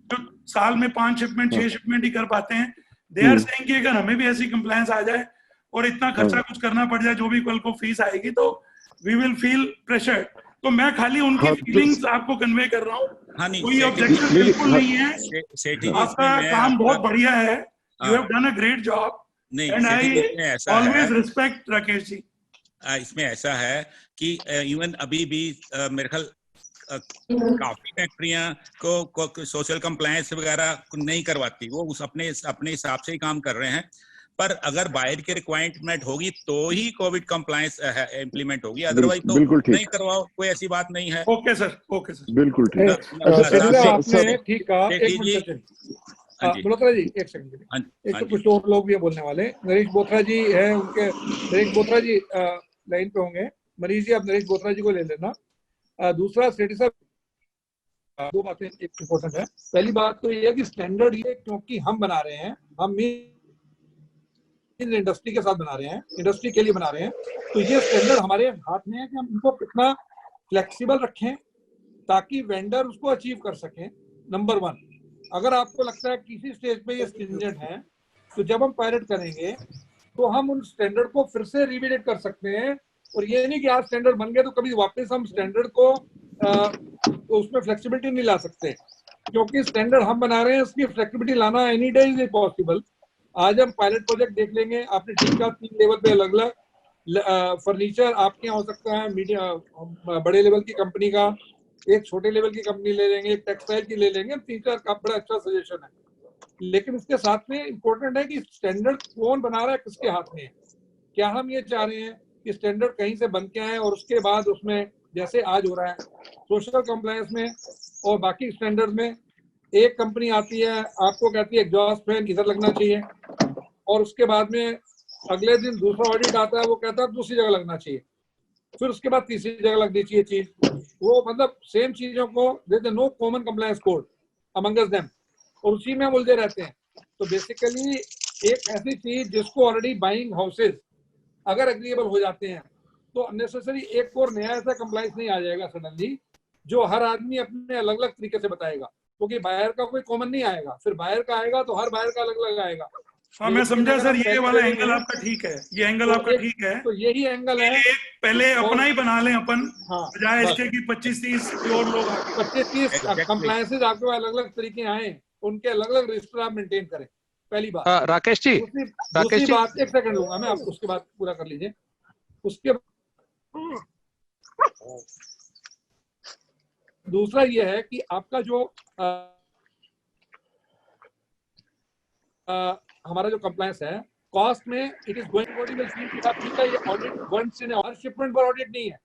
जो साल में 5 शिपमेंट 6 शिपमेंट ही कर पाते हैं, दे आर सेइंग कि अगर हमें भी ऐसी कंप्लायंस आ जाए और इतना खर्चा कुछ करना पड़ जाए, जो भी कल को फीस आएगी, तो वी विल फील प्रेशर. तो मैं खाली उनकी फीलिंग्स आपको कन्वे कर रहा हूँ, कोई ऑब्जेक्शन बिल्कुल नहीं है. आपका काम बहुत बढ़िया है, you have done a great job, and I always respect Rakesh ji. इसमें ऐसा है कि इवन अभी भी मेरे ख्याल काफी फैक्ट्रियां को सोशल कंप्लायंस वगैरह नहीं करवाती, वो उस अपने हिसाब से ही काम कर रहे हैं. पर अगर बाहर की रिक्वायरमेंट होगी तो ही कोविड कंप्लायंस इम्प्लीमेंट होगी, अदरवाइज तो नहीं करवाओ, कोई ऐसी बात नहीं है. ओके सर, ओके सर, बिल्कुल ठीक. आपने ठीक कहा. मल्होत्रा जी एक सेकंड, एक तो कुछ और लोग भी बोलने वाले. नरेश बोथरा जी है, उनके नरेश बोथरा जी लाइन पे होंगे. मनीष जी, आप नरेश बोथरा जी को ले लेना. दूसरा सेठी साहब, 2 बातें एक इम्पोर्टेंट है. पहली बात तो ये है कि स्टैंडर्ड ये क्योंकि हम बना रहे हैं, हम इंडस्ट्री के साथ बना रहे हैं, इंडस्ट्री के लिए बना रहे हैं, तो ये स्टैंडर्ड हमारे हाथ में है कि हम इनको कितना फ्लेक्सिबल रखें ताकि वेंडर उसको अचीव कर सकें. नंबर 1, अगर आपको लगता है किसी स्टेज पे ये स्टैंडर्ड है, तो जब हम पायलट करेंगे तो हम उन स्टैंडर्ड को फिर से रिविजिट कर सकते हैं. और ये नहीं कि आज स्टैंडर्ड बन गए तो कभी वापस हम स्टैंडर्ड को तो उसमें फ्लेक्सिबिलिटी नहीं ला सकते, क्योंकि स्टैंडर्ड हम बना रहे हैं, उसकी फ्लेक्सिबिलिटी लाना एनी डे इज पॉसिबल. आज हम पायलट प्रोजेक्ट देख लेंगे. आपने ठीक कहा 3 लेवल पे अलग अलग फर्नीचर आपके यहाँ हो सकता है, मीडियम बड़े लेवल की कंपनी का, एक छोटे लेवल की कंपनी ले लेंगे, एक टेक्सटाइल की ले लेंगे. 3-4 का बड़ा अच्छा सजेशन है. लेकिन इसके साथ में इम्पोर्टेंट है कि स्टैंडर्ड कौन बना रहा है, किसके हाथ में है. क्या हम ये चाह रहे हैं कि स्टैंडर्ड कहीं से बन के आए और उसके बाद उसमें जैसे आज हो रहा है सोशल कंप्लायंस में और बाकी स्टैंडर्ड में, एक कंपनी आती है आपको कहती है एग्जॉस्ट फैन इधर लगना चाहिए, और उसके बाद में अगले दिन दूसरा ऑडिट आता है, वो कहता है दूसरी जगह लगना चाहिए, फिर उसके बाद तीसरी जगह लगनी चाहिए चीज. वो मतलब सेम चीजों को देते, no common compliance code amongst them, और उसी में हम उलझे रहते हैं. तो बेसिकली एक ऐसी चीज जिसको ऑलरेडी बाइंग हाउसेज अगर एग्रीएबल हो जाते हैं तो अननेसेसरी एक और नया ऐसा कंप्लायंस नहीं आ जाएगा सडनली, जो हर आदमी अपने अलग अलग तरीके से बताएगा, क्योंकि बायर का कोई कॉमन नहीं आएगा, फिर बायर का आएगा तो हर बायर का अलग अलग आएगा. हाँ, मैं समझा सर, ये वाला एंगल आपका ठीक है, ये एंगल आपका ठीक है. तो यही एंगल है, पहले अपना ही बना लें अपन, बजाय इसके कि 25-30 और लोग 25-30 कंप्लायंसेस आपको अलग अलग तरीके आए, उनके अलग अलग रजिस्टर आप मेंटेन करें. पहली बात. राकेश जी, दूसरी बात, एक सेकंड लूंगा मैं, आप उसके बाद पूरा कर लीजिए. उसके दूसरा ये है कि आपका जो हमारा जो कंप्लायंस है कॉस्ट में, इट इज गोइंग ये ऑडिट वंस इन हर शिपमेंट पर ऑडिट नहीं है,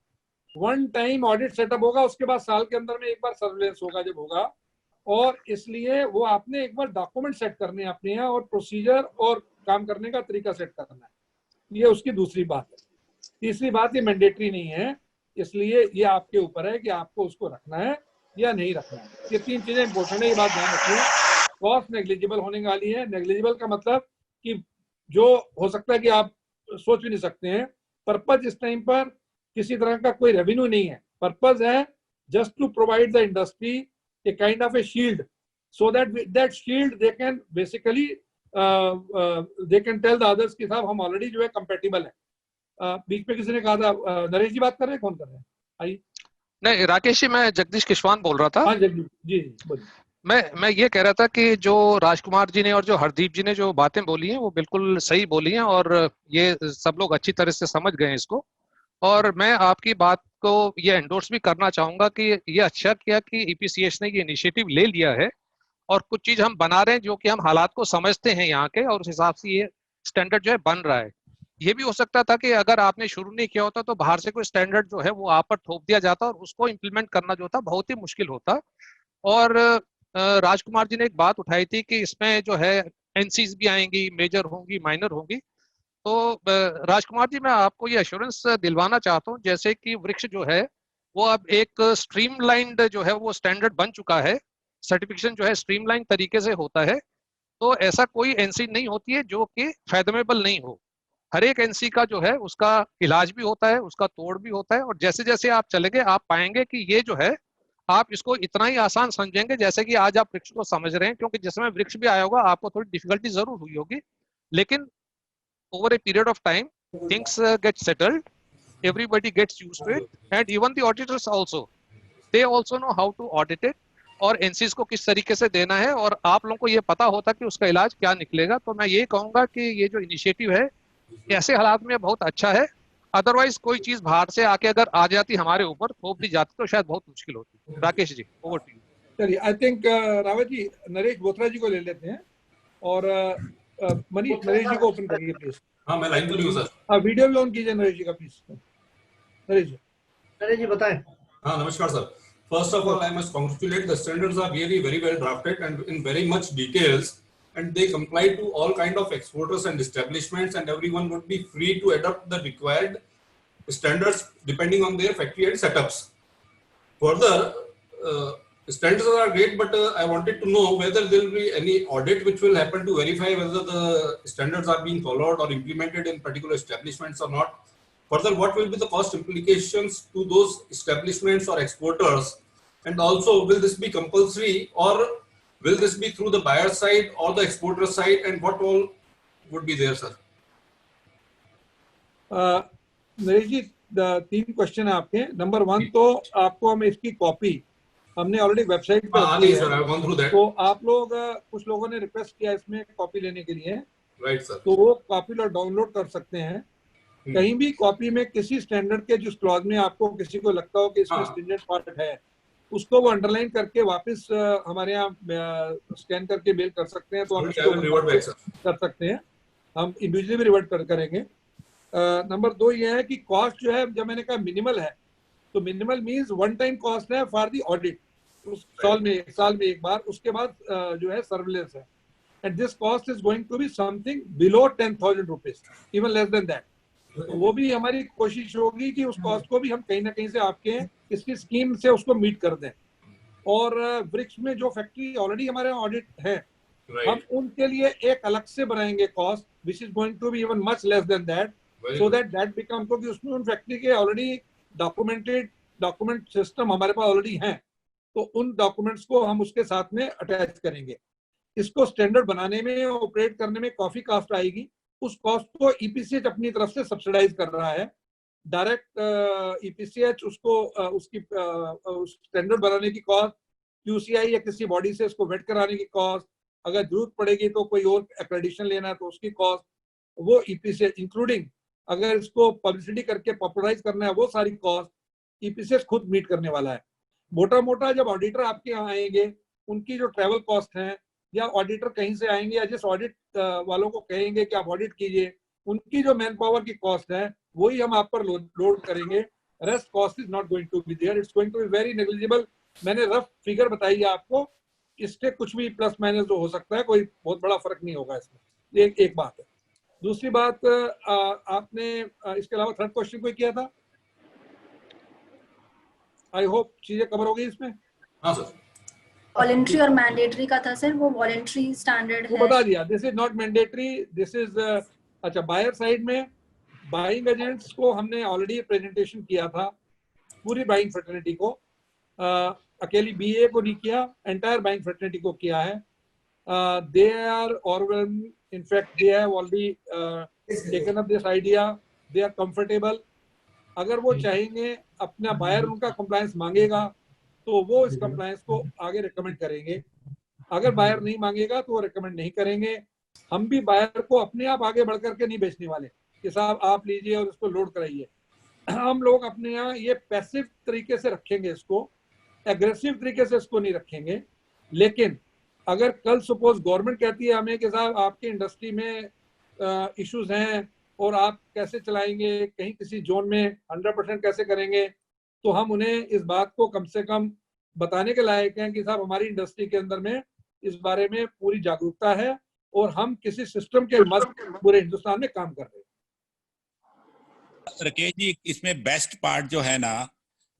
1 टाइम ऑडिट सेटअप होगा, उसके बाद साल के अंदर में एक बार सर्वेलेंस होगा जब होगा, और इसलिए वो आपने एक बार डॉक्यूमेंट सेट करने हैं अपने यहाँ और प्रोसीजर और काम करने का तरीका सेट करना है. ये उसकी दूसरी बात है. तीसरी बात, ये मैंडेटरी नहीं है, इसलिए ये आपके ऊपर है कि आपको उसको रखना है या नहीं रखना है. ये 3 चीजें इंपॉर्टेंट है, ये बात ध्यान रखिए. कॉस्ट नेग्लिजिबल होने वाली है. नेग्लिजिबल का मतलब कि जो हो सकता है कि आप सोच भी नहीं सकते हैं. पर्पज इस टाइम पर किसी तरह का कोई रेवेन्यू नहीं है. पर्पज है just to provide the industry a kind of a shield so that with that shield they can basically they can tell the others कि साहब हम ऑलरेडी जो है कंपेटिबल है। बीच में किसी ने कहा था, नरेश जी बात कर रहे हैं, कौन कर रहे हैं? आइए। नहीं राकेश जी, मैं जगदीश किशवान बोल रहा था। हाँ जगदीश जी बोलिए। मैं ये कह रहा था कि जो राजकुमार जी ने और जो हरदीप जी ने जो बातें बोली हैं वो बिल्कुल सही बोली हैं, और ये सब लोग अच्छी तरह से समझ गए हैं इसको। और मैं आपकी बात को ये एंडोर्स भी करना चाहूंगा कि ये अच्छा किया कि ईपीसीएच ने ये इनिशिएटिव ले लिया है, और कुछ चीज हम बना रहे हैं जो कि हम हालात को समझते हैं यहाँ के, और उस हिसाब से ये स्टैंडर्ड जो है बन रहा है। ये भी हो सकता था कि अगर आपने शुरू नहीं किया होता तो बाहर से कोई स्टैंडर्ड जो है वो आप पर थोप दिया जाता और उसको इम्प्लीमेंट करना जो था बहुत ही मुश्किल होता। और राजकुमार जी ने एक बात उठाई थी कि इसमें जो है एनसीज भी आएंगी, मेजर होंगी, माइनर होंगी। तो राजकुमार जी, मैं आपको ये एश्योरेंस दिलवाना चाहता हूँ जैसे कि वृक्ष जो है वो अब एक स्ट्रीमलाइंड जो है वो स्टैंडर्ड बन चुका है, सर्टिफिकेशन जो है स्ट्रीमलाइन तरीके से होता है। तो ऐसा कोई एनसी नहीं होती है जो कि फैदमेबल नहीं हो। हर एक एनसी का जो है उसका इलाज भी होता है, उसका तोड़ भी होता है, और जैसे जैसे आप चलेंगे आप पाएंगे कि ये जो है आप इसको इतना ही आसान समझेंगे जैसे कि आज आप वृक्ष को समझ रहे हैं। क्योंकि जिसमें वृक्ष भी आया होगा आपको थोड़ी डिफिकल्टी जरूर हुई होगी, लेकिन over a period of time things get settled, everybody gets used to it, and even the auditors also, they also know how to audit it और एनसीज को किस तरीके से देना है, और आप लोगों को ये पता होता कि उसका इलाज क्या निकलेगा। तो मैं ये कहूंगा कि ये जो इनिशिएटिव है ऐसे हालात में बहुत अच्छा है। अदरवाइज कोई चीज बाहर से आके अगर आ जाती हमारे ऊपर थोप दी जाती तो शायद बहुत मुश्किल होती। Rakesh ji, over to you. चलिए, आई थिंक रावत जी नरेश बोथरा जी को ले लेते हैं, और मनीष नरेश जी को ओपन करिए प्लीज। हाँ मैं लाइन पर हूँ सर। हाँ वीडियो भी ऑन कीजिए नरेश जी का प्लीज। नरेश जी बताएं। हाँ नमस्कार sir. First of all, I must congratulate the standards are really very well drafted and in very much details, and they comply to all kind of exporters and establishments, and everyone would be free to adopt the required standards depending on their factory and setups. Further, standards are great, but I wanted to know whether there will be any audit which will happen to verify whether the standards are being followed or implemented in particular establishments or not. Further, what will be the cost implications to those establishments or exporters? And also, will this be compulsory or will this be through the buyer side or the exporter side? And what all would be there, sir? Naresh ji, 3 question है आपके। Number 1 तो आपको हम इसकी copy हमने already website पे रखी है, sir, I've gone through that. तो आप लोग कुछ लोगों ने रिक्वेस्ट किया इसमें कॉपी लेने के लिए, right sir, तो वो कॉपी डाउनलोड कर सकते हैं। कहीं भी कॉपी में किसी स्टैंडर्ड के जिस क्लॉज में आपको किसी को लगता हो कि इसमें स्टैंडर्ड पार्ट है, उसको वो अंडरलाइन करके वापस हमारे यहाँ स्कैन करके मेल कर सकते हैं, तो हम कर सकते हैं, हम इंडिविजुअली भी रिवर्ट करेंगे। नंबर 2 ये है कि कॉस्ट जो है, जब मैंने कहा मिनिमल है, तो minimal means one time cost है फॉर द ऑडिट, उस साल में एक बार, उसके बाद जो है सर्विलेंस है, and this cost is going to be something below 10,000 rupees, even less than that. तो वो भी हमारी कोशिश होगी कि उस कॉस्ट को भी हम कहीं ना कहीं से आपके इसकी स्कीम से उसको मीट कर दें। और वृक्ष में जो फैक्ट्री ऑलरेडी हमारे ऑडिट है, हम उनके लिए एक अलग से बनाएंगे cost which is going to be even much less than that, so that become, क्योंकि उसमें उन फैक्ट्री के ऑलरेडी डॉक्यूमेंट सिस्टम हमारे पास ऑलरेडी हैं, तो उन डॉक्यूमेंट्स को हम उसके साथ में अटैच करेंगे। इसको स्टैंडर्ड बनाने में, ऑपरेट करने में काफी कॉस्ट आएगी, उस कॉस्ट को ईपीसीएच अपनी तरफ से सब्सिडाइज कर रहा है। डायरेक्ट ईपीसीएच उसको उसकी स्टैंडर्ड बनाने की कॉस्ट, क्यूसीआई या किसी बॉडी से उसको वेट कराने की कॉस्ट, अगर जरूरत पड़ेगी तो कोई और एक्रेडिशन लेना है तो उसकी कॉस्ट, वो ईपीसीएच इंक्लूडिंग अगर इसको पब्लिसिटी करके पॉपुलराइज करना है, वो सारी कॉस्ट ईपीसीएच खुद मीट करने वाला है। मोटा जब ऑडिटर आपके यहाँ आएंगे, उनकी जो ट्रैवल कॉस्ट है, या ऑडिटर कहीं से आएंगे या जिस ऑडिट वालों को कहेंगे कि आप ऑडिट कीजिए, उनकी जो मैन पावर की कॉस्ट है वही हम आप पर लोड करेंगे। Rest cost is not going to be there, it's going to be very negligible. मैंने रफ फिगर बताई है आपको, इसके कुछ भी प्लस माइनस जो हो सकता है, कोई बहुत बड़ा फर्क नहीं होगा इसमें। एक बात है। दूसरी बात, आपने इसके अलावा थर्ड क्वेश्चन कोई किया था? आई होप चीजें कवर हो गई इसमें। हाँ सर। वॉलेंट्री और मैंडेटरी का था सर, वो वॉलेंट्री स्टैंडर्ड है, बता दिया। This is not mandatory, this is अच्छा। बायर साइड में बाइंग एजेंट्स को हमने ऑलरेडी प्रेजेंटेशन किया था, पूरी बाइंग फ्रेटर्निटी को, अकेली बीए को नहीं किया, एंटायर बाइंग फ्रेटर्निटी को किया है। They are overwhelmed. In fact, they have already taken up this idea. They are comfortable. अगर वो चाहेंगे, अपना बायर उनका कंप्लायंस मांगेगा तो वो इस कंप्लायंस को आगे रिकमेंड करेंगे. अगर बायर नहीं मांगेगा तो वो रिकमेंड नहीं करेंगे. हम भी बायर को अपने आप आगे बढ़ करके नहीं बेचने वाले कि साहब आप लीजिए और इसको लोड कराइए. हम लोग अपने यहाँ ये पैसिव तरीके से रखेंगे, इसको एग्रेसिव तरीके से इसको नहीं रखेंगे. लेकिन अगर कल सपोज गवर्नमेंट कहती है हमें कि साहब आपकी इंडस्ट्री में इश्यूज हैं और आप कैसे चलाएंगे, कहीं किसी जोन में 100% कैसे करेंगे, तो हम उन्हें इस बात को कम से कम बताने के लायक हैं कि साहब हमारी इंडस्ट्री के अंदर में इस बारे में पूरी जागरूकता है और हम किसी सिस्टम के मध्य पूरे हिंदुस्तान में काम कर रहे हैं. राकेश जी, इसमें बेस्ट पार्ट जो है ना,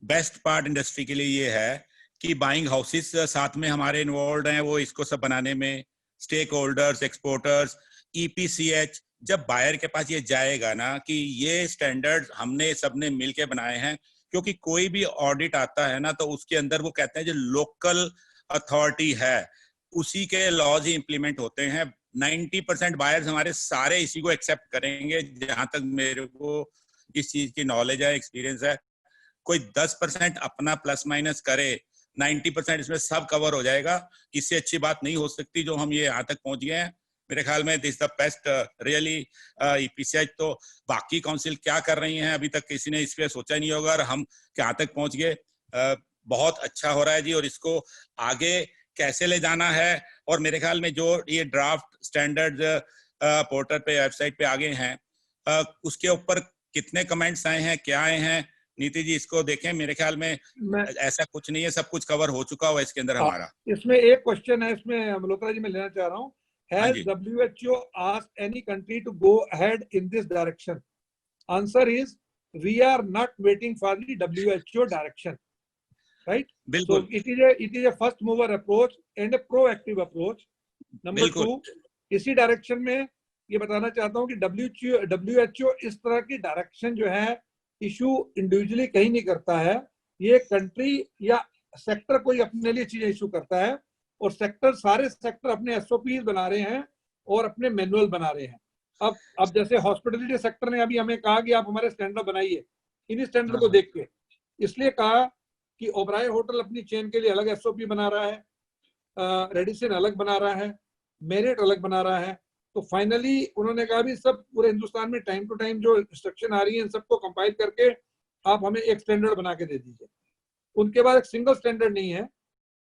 बेस्ट पार्ट इंडस्ट्री के लिए ये है कि बाइंग हाउसेस साथ में हमारे इन्वॉल्व हैं, वो इसको सब बनाने में, स्टेक होल्डर्स, एक्सपोर्टर्स, EPCH. जब बायर के पास ये जाएगा ना कि ये स्टैंडर्ड हमने सबने मिलके बनाए हैं, क्योंकि कोई भी ऑडिट आता है ना तो उसके अंदर वो कहते हैं जो लोकल अथॉरिटी है उसी के लॉज ही इंप्लीमेंट होते हैं. 90% बायर्स हमारे सारे इसी को एक्सेप्ट करेंगे. जहां तक मेरे को इस चीज की नॉलेज है, एक्सपीरियंस है, कोई 10% अपना प्लस माइनस करे, 90% इसमें सब कवर हो जाएगा. इससे अच्छी बात नहीं हो सकती जो हम ये यहाँ तक पहुंच गए हैं. मेरे ख्याल में this the best really EPCH. तो बाकी काउंसिल क्या कर रही हैं अभी तक किसी ने इस पे सोचा नहीं होगा और हम यहाँ तक पहुंच गए. बहुत अच्छा हो रहा है जी. और इसको आगे कैसे ले जाना है, और मेरे ख्याल में जो ये ड्राफ्ट स्टैंडर्ड पोर्टल पे, वेबसाइट पे आगे हैं, उसके ऊपर कितने कमेंट्स आए हैं, क्या आए हैं, नीति जी इसको देखें. मेरे ख्याल में ऐसा कुछ नहीं है, सब कुछ कवर हो चुका हुआ इसके अंदर हमारा. इसमें एक क्वेश्चन है, इसमें मल्होत्रा जी मैं लेना चाह रहा हूँ. Has WHO asked any country to go ahead in this direction? Answer is we are not waiting for the WHO direction, right? So it is a first mover approach and a proactive approach. Number 2, इसी direction में ये बताना चाहता हूँ कि WHO इस तरह की डायरेक्शन जो है इशू इंडिविजुअली कहीं नहीं करता है. ये कंट्री या सेक्टर कोई अपने लिए चीजें इशू करता है और सेक्टर, सारे सेक्टर अपने SOPs बना रहे हैं और अपने मैनुअल बना रहे हैं. अब जैसे हॉस्पिटलिटी सेक्टर ने अभी हमें कहा कि आप हमारे स्टैंडर्ड बनाइए, इन स्टैंडर्ड को देख के इसलिए कहा कि ओबराय होटल अपनी चेन के लिए अलग SOP बना रहा है, रेडिसन अलग बना रहा है, मेरिट अलग बना रहा है. तो फाइनली उन्होंने कहा भी सब पूरे हिंदुस्तान में टाइम टू टाइम जो इंस्ट्रक्शन आ रही है इन सबको कंपाइल करके आप हमें एक स्टैंडर्ड बना के दे दीजिए. उनके बाद एक सिंगल स्टैंडर्ड नहीं है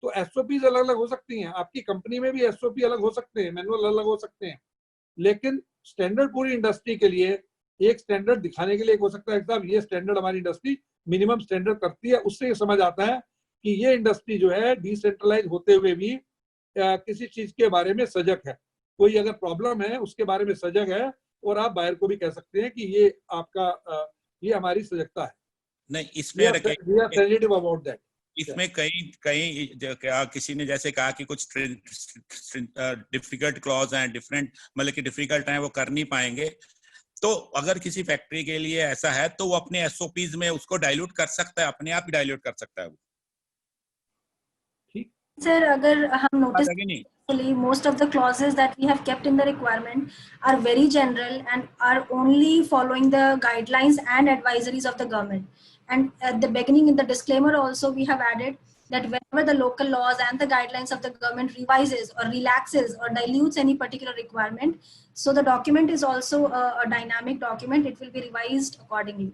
तो SOPs अलग अलग हो सकती हैं, आपकी कंपनी में भी SOP अलग हो सकते हैं, मैनुअल अलग हो सकते हैं, लेकिन स्टैंडर्ड पूरी इंडस्ट्री के लिए एक स्टैंडर्ड दिखाने के लिए हो सकता है साहब ये स्टैंडर्ड हमारी इंडस्ट्री मिनिमम स्टैंडर्ड करती है. उससे ये समझ आता है कि ये इंडस्ट्री जो है डिसेंट्रलाइज होते हुए भी किसी चीज के बारे में सजग है, कोई अगर प्रॉब्लम है उसके बारे में सजग है, और आप बायर को भी कह सकते हैं कि ये आपका ये हमारी सजगता है. नहीं, इसमें सेंसिटिव अबाउट दैट. इसमें कई क्या किसी ने जैसे कहा कि कुछ डिफिकल्ट क्लॉज हैं, डिफरेंट मतलब कि डिफिकल्ट हैं, वो कर नहीं पाएंगे. तो अगर किसी फैक्ट्री के लिए ऐसा है तो वो अपने SOPs में उसको डाइल्यूट कर सकता है, अपने आप ही डाइल्यूट कर सकता है वो. सर, अगर हम notice most of the clauses that we have kept in the requirement are very general and are only following the guidelines and advisories of the government. And at the beginning in the disclaimer also we have added that whenever the local laws and the guidelines of the government revises or relaxes or dilutes any particular requirement, so the document is also a dynamic document. It will be revised accordingly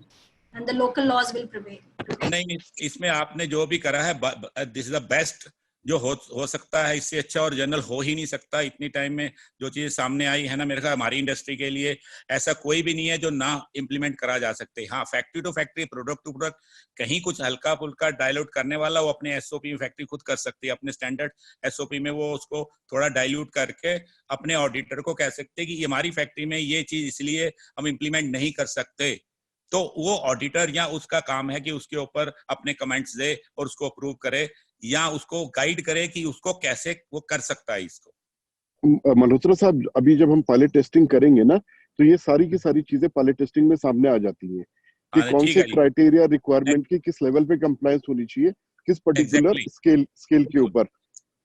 and the local laws will prevail. नहीं, इसमें आपने जो भी करा है, this is the best जो हो सकता है. इससे अच्छा और जनरल हो ही नहीं सकता. इतनी टाइम में जो चीजें सामने आई है ना, मेरे ख्याल हमारी इंडस्ट्री के लिए ऐसा कोई भी नहीं है जो ना इम्प्लीमेंट करा जा सकते. हाँ, factory to factory, product to product कहीं कुछ हल्का फुल्का डाइल्यूट करने वाला वो अपने SOP में फैक्ट्री खुद कर सकती है. अपने स्टैंडर्ड SOP में वो उसको थोड़ा डाइल्यूट करके अपने ऑडिटर को कह सकते कि हमारी फैक्ट्री में ये चीज इसलिए हम इम्प्लीमेंट नहीं कर सकते. तो वो ऑडिटर या उसका काम है कि उसके ऊपर अपने कमेंट्स दे और उसको अप्रूव करे या उसको गाइड करे कि उसको कैसे वो कर सकता है इसको. मल्होत्रा साहब, अभी जब हम पायलट टेस्टिंग करेंगे ना तो ये सारी की सारी चीजें पायलट टेस्टिंग में सामने आ जाती हैं कि कौन से क्राइटेरिया रिक्वायरमेंट की किस लेवल पे कंप्लायंस होनी चाहिए, किस पर्टिकुलर स्केल के ऊपर,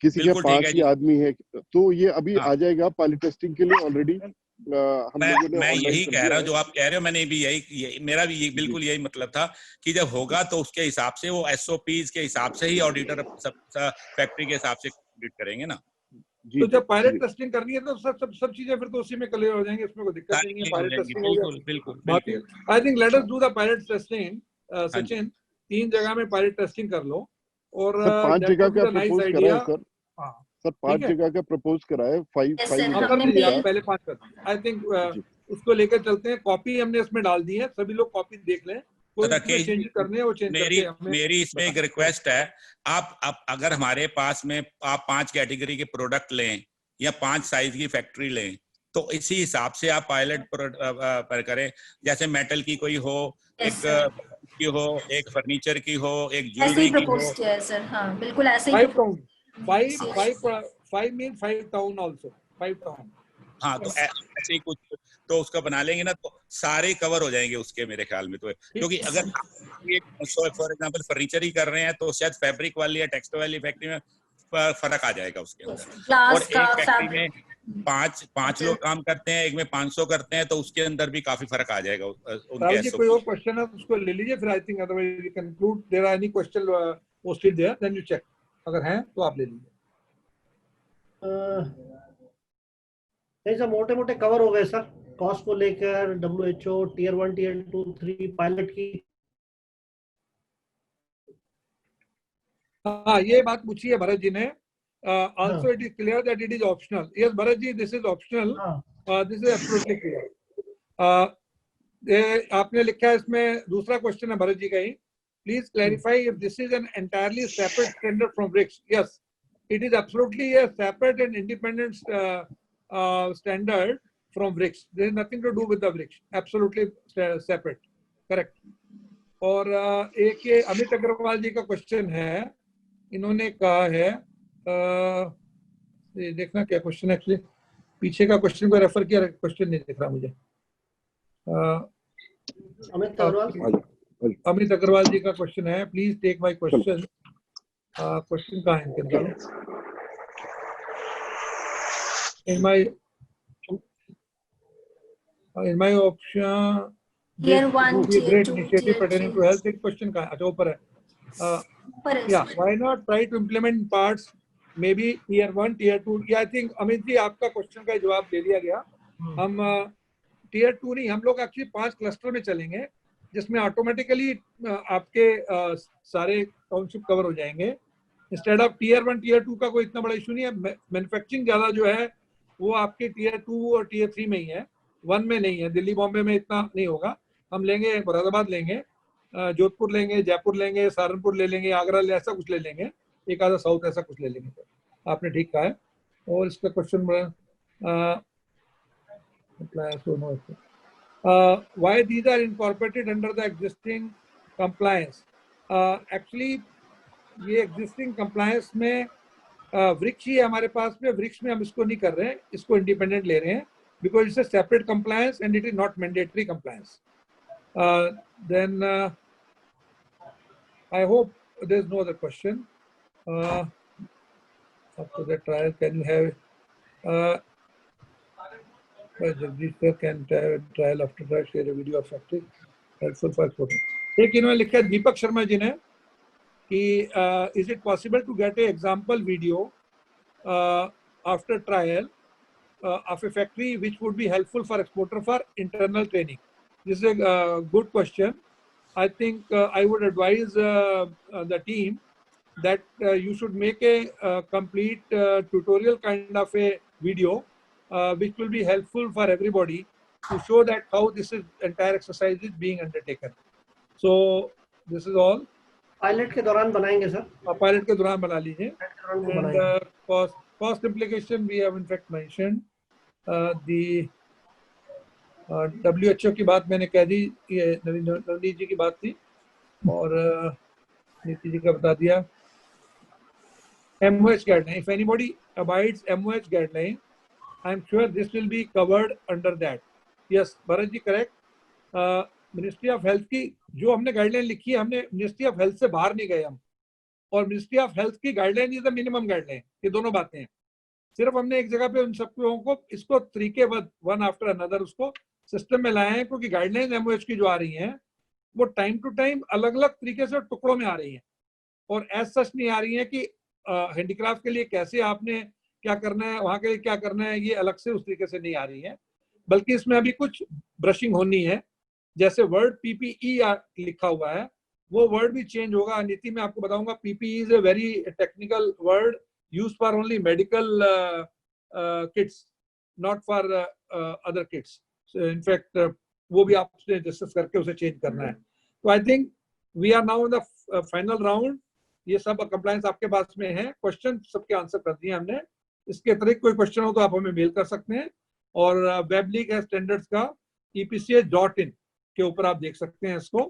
किसी के बिल्कुल ठीक है 5 ही जी। आदमी है, तो ये अभी हाँ। आ जाएगा पायलट टेस्टिंग के लिए ऑलरेडी हम लोगों ने मैं ऑनलाइन यही कर कह दिया रहा है। हूँ, जो आप कह रहे हो मैंने भी मेरा भी बिल्कुल यही मतलब था कि जब होगा तो उसके हिसाब से, वो एसओपीज के हिसाब से ही ऑडिटर फैक्ट्री के हिसाब से कंप्लीट करेंगे ना। जी तो जी जब पायलट जी टेस्टिंग करनी है तो सब चीजें फिर तो उसी में क्लियर हो जाएंगे, उसमें कोई दिक्कत सारी नहीं है। क्लीन हो पायलट जाएंगी, टेस्टिंग हो गया, बिल्कुल बिल्कुल बाकी बिल्कुल। I think let us do the pilot testing. हाँ जी। सचिन, 3 जगह में पायलट टेस्टिंग कर लो और सर 5 दैट जगह वुड बी का द नाइस प्रपोज करा आइडिया। है सर। हाँ सर ठीक 5 है, जगह का प्रपोज करा है, 5 Yes, 5 sir. हाँ कर हमने दीजिए आप, mail पहले 5 कर दीजिए। आई थिंक जी उसको लेकर चलते हैं। कॉपी हमने इसमें डाल दी है, सभी लोग कॉपी देख लें, कोई उसमें राकेश चेंज जी, करने हैं वो चेंज मेरी करके हमें मेरी इसमें एक बताएं। रिक्वेस्ट है, आप अगर हमारे पास में आप 5 कैटेगरी के प्रोडक्ट लें या 5 साइज की फैक्ट्री लें, तो इसी हिसाब से आप पायलट पर करें। जैसे मेटल की कोई हो, Yes, एक sir. की हो, एक फर्नीचर की हो, एक ऐसे ही ज्वेलरी की प्रपोज हो। किया है सर। हाँ बिल्कुल ऐसे ही 5 propose टाउन, किया है। 5 mean 5 town also, 5 town। हाँ, तो Yes. ऐसे ही कुछ तो उसका बना लेंगे ना, तो सारे कवर हो जाएंगे उसके मेरे ख्याल में। तो क्योंकि Yes, अगर sir. फॉर एग्जांपल फर्नीचर ही कर रहे हैं तो शायद फैब्रिक वाली या टेक्सटाइल वाली फैक्ट्री में फर्क आ जाएगा उसके Yes. अंदर। और ग्लास का एक फैक्ट्री में फैब्रिक। पांच लोग काम करते हैं, एक में 500 करते हैं, तो उसके अंदर भी काफी फर्क आ जाएगा उनके राहुल जी कोई एसओपी। और क्वेश्चन है तो उसको ले लीजिए, फिर I think otherwise we conclude. There are any question posted there, then you check, अगर हैं तो आप ले लीजिए। नहीं सर, मोटे मोटे कवर हो गए सर, कॉस्ट को लेकर, WHO, Tier 1, Tier 2, 3 पायलट की। हाँ ये बात पूछी है भरत जी ने। Also it is clear that it is optional. Yes Bharat ji, this is optional, this is absolutely clear. आपने लिखा है इसमें, दूसरा क्वेश्चन है भरत जी का ही, please clarify if this is an entirely separate standard from BRICS. Yes, it is absolutely a separate and independent standard from BRICS. There is nothing to do with the BRICS. Absolutely separate. Correct. और एक ये अमित अग्रवाल जी का question है, इन्होंने कहा है, ये देखना क्या क्वेश्चन है एक्चुअली, पीछे का क्वेश्चन को रेफर किया, क्वेश्चन नहीं दिख रहा मुझे। अमित अग्रवाल जी का क्वेश्चन है, please take my question. Question कहाँ है इनके, निकालो। in my option, Tier 1, would be a Tier great 2, initiative Tier pertaining 3. to health। एक क्वेश्चन का अच्छा ऊपर है। ऊपर है Yeah, इसमें। why not try to implement parts maybe Tier 1, Tier 2? Yeah, I think Amit ji आपका क्वेश्चन का जवाब दे दिया गया। हम Tier 2 नहीं, हम लोग एक्चुअली 5 क्लस्टर में चलेंगे, जिसमें ऑटोमेटिकली आपके सारे टाउनशिप कवर हो जाएंगे। इंस्टेड ऑफ Tier 1, Tier 2 का कोई इतना बड़ा इशू नहीं है। मैन्युफैक्चरिंग ज्यादा जो है वो आपके Tier 2 और Tier 3 में ही है, 1 में नहीं है। दिल्ली बॉम्बे में इतना नहीं होगा। हम लेंगे मुरादाबाद लेंगे, जोधपुर लेंगे, जयपुर लेंगे, सहारनपुर ले लेंगे, आगरा ले, ऐसा कुछ ले लेंगे, एक आधा साउथ ऐसा कुछ ले लेंगे। तो आपने ठीक कहा है। और इसका question why these are incorporated under the existing compliance? Actually ये एग्जिस्टिंग कंप्लायंस में वृक्ष ही हमारे पास में, वृक्ष में हम इसको नहीं कर रहे हैं, इसको इंडिपेंडेंट ले रहे हैं, because it's a separate compliance and it is not mandatory compliance. Then I hope there is no other question. After the trial can you have Jagdish sir can trial after trial share a video of factory helpful for exporting। एक इन्होंने लिखा है दीपक शर्मा जी ने कि is it possible to get a example video after trial of a factory which would be helpful for exporter for internal training? This is a good question. I think I would advise the team that you should make a complete tutorial kind of a video which will be helpful for everybody to show that how this entire exercise is being undertaken. So this is all. Pilot के दौरान बनाएंगे sir, pilot के दौरान बना लीजिए। बनाएंगे। cost implication we have in fact mentioned, the WHO की बात मैंने कह दी, ये नवनीत जी की बात थी, और नीति जी का बता दिया। MOH guideline, if anybody abides MOH guideline, I am sure this will be covered under that. Yes, Bharat ji correct। Ministry of health की जो हमने गाइडलाइन लिखी है, हमने मिनिस्ट्री ऑफ हेल्थ से बाहर नहीं गए हम। और मिनिस्ट्री ऑफ हेल्थ की guideline is the minimum guideline. ये दोनों बातें हैं। सिर्फ हमने एक जगह पे उन सब लोगों को इसको तरीके वन आफ्टर अनदर उसको सिस्टम में लाए हैं, क्योंकि गाइडलाइन एमओएच की जो आ रही हैं वो टाइम टू टाइम अलग अलग तरीके से टुकड़ों में आ रही हैं, और एज सच नहीं आ रही है कि हैंडीक्राफ्ट के लिए कैसे आपने क्या करना है, वहां के लिए क्या करना है, ये अलग से उस तरीके से नहीं आ रही है। बल्कि इसमें अभी कुछ ब्रशिंग होनी है। जैसे वर्ड पीपीई लिखा हुआ है, वो वर्ड भी चेंज होगा। नीति में आपको बताऊंगा, PPE is a very technical word used for only medical kits, not for other kits. In fact वो भी आपसे डिस्कस करके उसे चेंज करना है। तो I think we are now in the final round. ये सब कंप्लायंस आपके पास में है। क्वेश्चन सबके आंसर कर दिए हमने। इसके अतिरिक्त कोई क्वेश्चन हो तो आप हमें मेल कर सकते हैं, और वेब लीग है स्टैंडर्ड्स का epch.in के ऊपर आप देख सकते हैं इसको।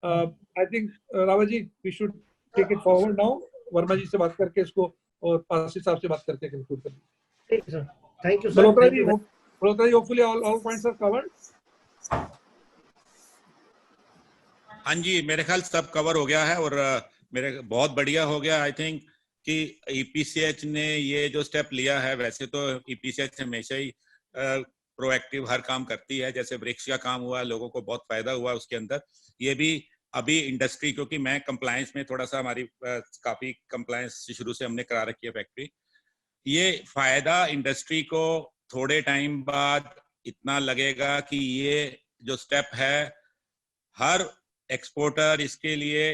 I think Rawat ji we should take it forward now. Verma ji से बात करके इसको और पासी साहब से बात करके कंक्लूड कर दीजिए। ठीक है sir, thank you sir. Malhotra ji hopefully all points are covered. हाँ जी, मेरे ख्याल सब कवर हो गया है, और मेरे बहुत बढ़िया हो गया। आई थिंक कि ईपीसीएच ने ये जो स्टेप लिया है, वैसे तो ईपीसीएच हमेशा ही प्रोएक्टिव हर काम करती है। जैसे वृक्ष का काम हुआ, लोगों को बहुत फायदा हुआ उसके अंदर। ये भी अभी इंडस्ट्री, क्योंकि मैं कंप्लायंस में थोड़ा सा, हमारी काफी कंप्लायंस शुरू से हमने करा रखी है फैक्ट्री, ये फायदा इंडस्ट्री को थोड़े टाइम बाद इतना लगेगा कि ये जो स्टेप है, हर एक्सपोर्टर इसके लिए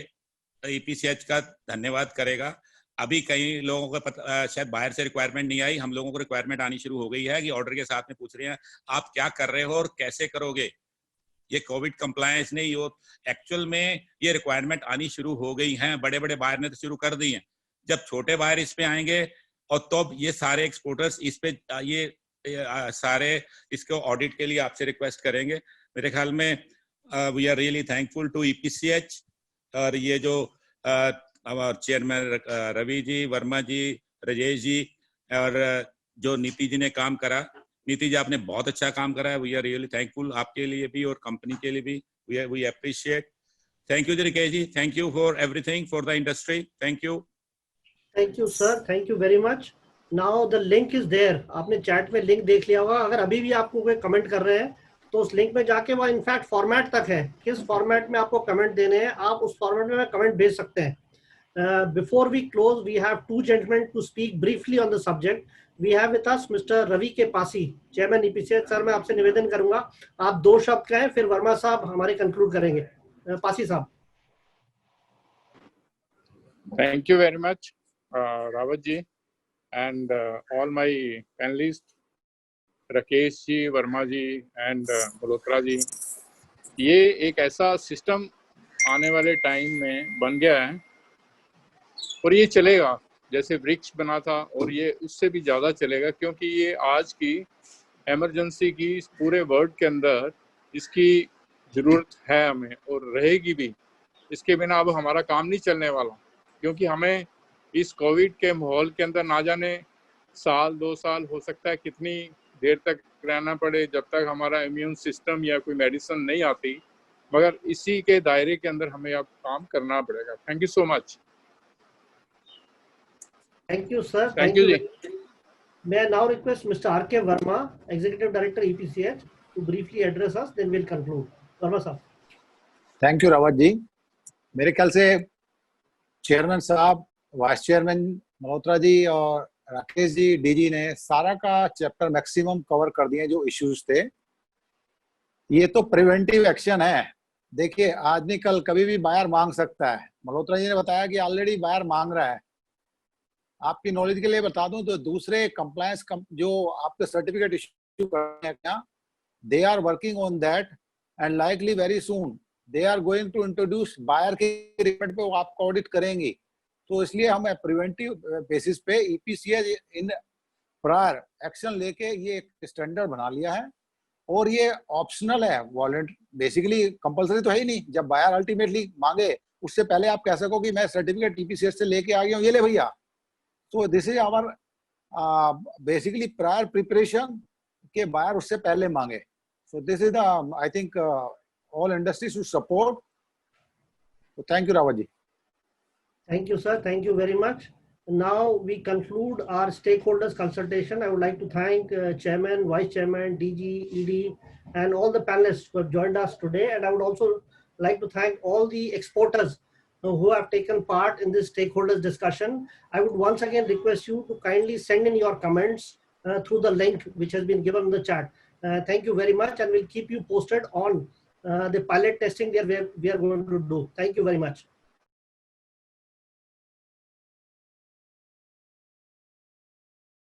ईपीसीएच का धन्यवाद करेगा। अभी कई लोगों को पता, शायद बाहर से रिक्वायरमेंट नहीं आई, हम लोगों को रिक्वायरमेंट आनी शुरू हो गई है कि ऑर्डर के साथ में पूछ रहे हैं आप क्या कर रहे हो और कैसे करोगे। ये कोविड कंप्लायंस नहीं हो, एक्चुअल में ये रिक्वायरमेंट आनी शुरू हो गई हैं। बड़े बड़े बायर ने तो शुरू कर दी हैं। जब छोटे बायर इस पे आएंगे, और तो ये सारे एक्सपोर्टर्स इस पे ये सारे इसको ऑडिट के लिए आपसे रिक्वेस्ट करेंगे। मेरे ख्याल में we are really thankful to EPCH. और ये जो हमारे चेयरमैन रवि जी, वर्मा जी, राजेश जी, और जो नीति जी ने काम करा, नीति जी आपने बहुत अच्छा काम करा है। वी आर रियली थैंकफुल आपके लिए भी और कंपनी के लिए भी। We appreciate. Thank you Rakesh ji, thank you for everything for the industry. Thank you. Thank you sir, thank you very much. Now the link is there. आपने चैट में link देख लिया होगा। अगर अभी भी आपको कोई कमेंट कर रहे हैं तो उस लिंक में जाके, वो इनफैक्ट फॉर्मेट तक है, किस फॉर्मेट में आपको कमेंट देने हैं, आप उस फॉर्मेट में कमेंट भेज सकते हैं। Before we close, we have two gentlemen to speak briefly on the subject. We have with us Mr. Ravi K. Pasi, Chairman EPCH. Sir, मैं आपसे निवेदन करूंगा आप 2 शब्द कहें, फिर वर्मा साहब हमारे कंक्लूड करेंगे। पासी साहब। Thank you very much, Rawat ji, and all my panelists, Rakesh ji, Verma ji and Malhotra ji. ये एक ऐसा सिस्टम आने वाले टाइम में बन गया है, और ये चलेगा जैसे वृक्ष बना था, और ये उससे भी ज़्यादा चलेगा, क्योंकि ये आज की इमरजेंसी की इस पूरे वर्ल्ड के अंदर इसकी ज़रूरत है हमें, और रहेगी भी। इसके बिना अब हमारा काम नहीं चलने वाला, क्योंकि हमें इस कोविड के माहौल के अंदर ना जाने साल 2 साल हो सकता है कितनी देर तक रहना पड़े, जब तक हमारा इम्यून सिस्टम या कोई मेडिसिन नहीं आती। मगर इसी के दायरे के अंदर हमें अब काम करना पड़ेगा। Thank you so much. Thank you, sir. Thank you, May I now request Mr. R.K. Verma, Executive Director EPCH, to briefly address us, then we'll conclude. Verma sir. Thank you Rawat ji. मेरे ख्याल से चेयरमैन साहब, vice chairman Malhotra ji और Rakesh ji, DG ने सारा का chapter maximum cover कर दिए जो इश्यूज थे। ये तो प्रिवेंटिव एक्शन है। देखिए, आज नहीं कल कभी भी बायर मांग सकता है। मल्होत्रा जी ने बताया कि ऑलरेडी बायर मांग रहा है। आपकी नॉलेज के लिए बता दूं तो दूसरे कंप्लायंस जो आपके सर्टिफिकेट इश्यू कर रहे हैं, they are working on that, and likely very soon they are going to introduce buyer के रिकॉर्ड पे वो आपको ऑडिट करेंगी। तो इसलिए हम प्रिवेंटिव बेसिस पे ईपीसीएच इन प्रायर एक्शन लेके ये एक स्टैंडर्ड बना लिया है, और ये ऑप्शनल है, वॉलंटरी, बेसिकली कंपलसरी तो है ही नहीं। जब बायर अल्टीमेटली मांगे उससे पहले आप कह सको कि मैं सर्टिफिकेट ईपीसीएच से लेके आ गया हूँ, ये ले भैया। So this is our basically prior preparation के बायर उससे पहले मांगे। So this is the I think all industries should support. So thank you Rawat ji. Thank you, sir. Thank you very much. Now we conclude our stakeholders consultation. I would like to thank Chairman, Vice Chairman, DG, ED, and all the panelists who have joined us today. And I would also like to thank all the exporters who have taken part in this stakeholders discussion. I would once again request you to kindly send in your comments through the link which has been given in the chat. Thank you very much, and we'll keep you posted on the pilot testing that we are going to do. Thank you very much.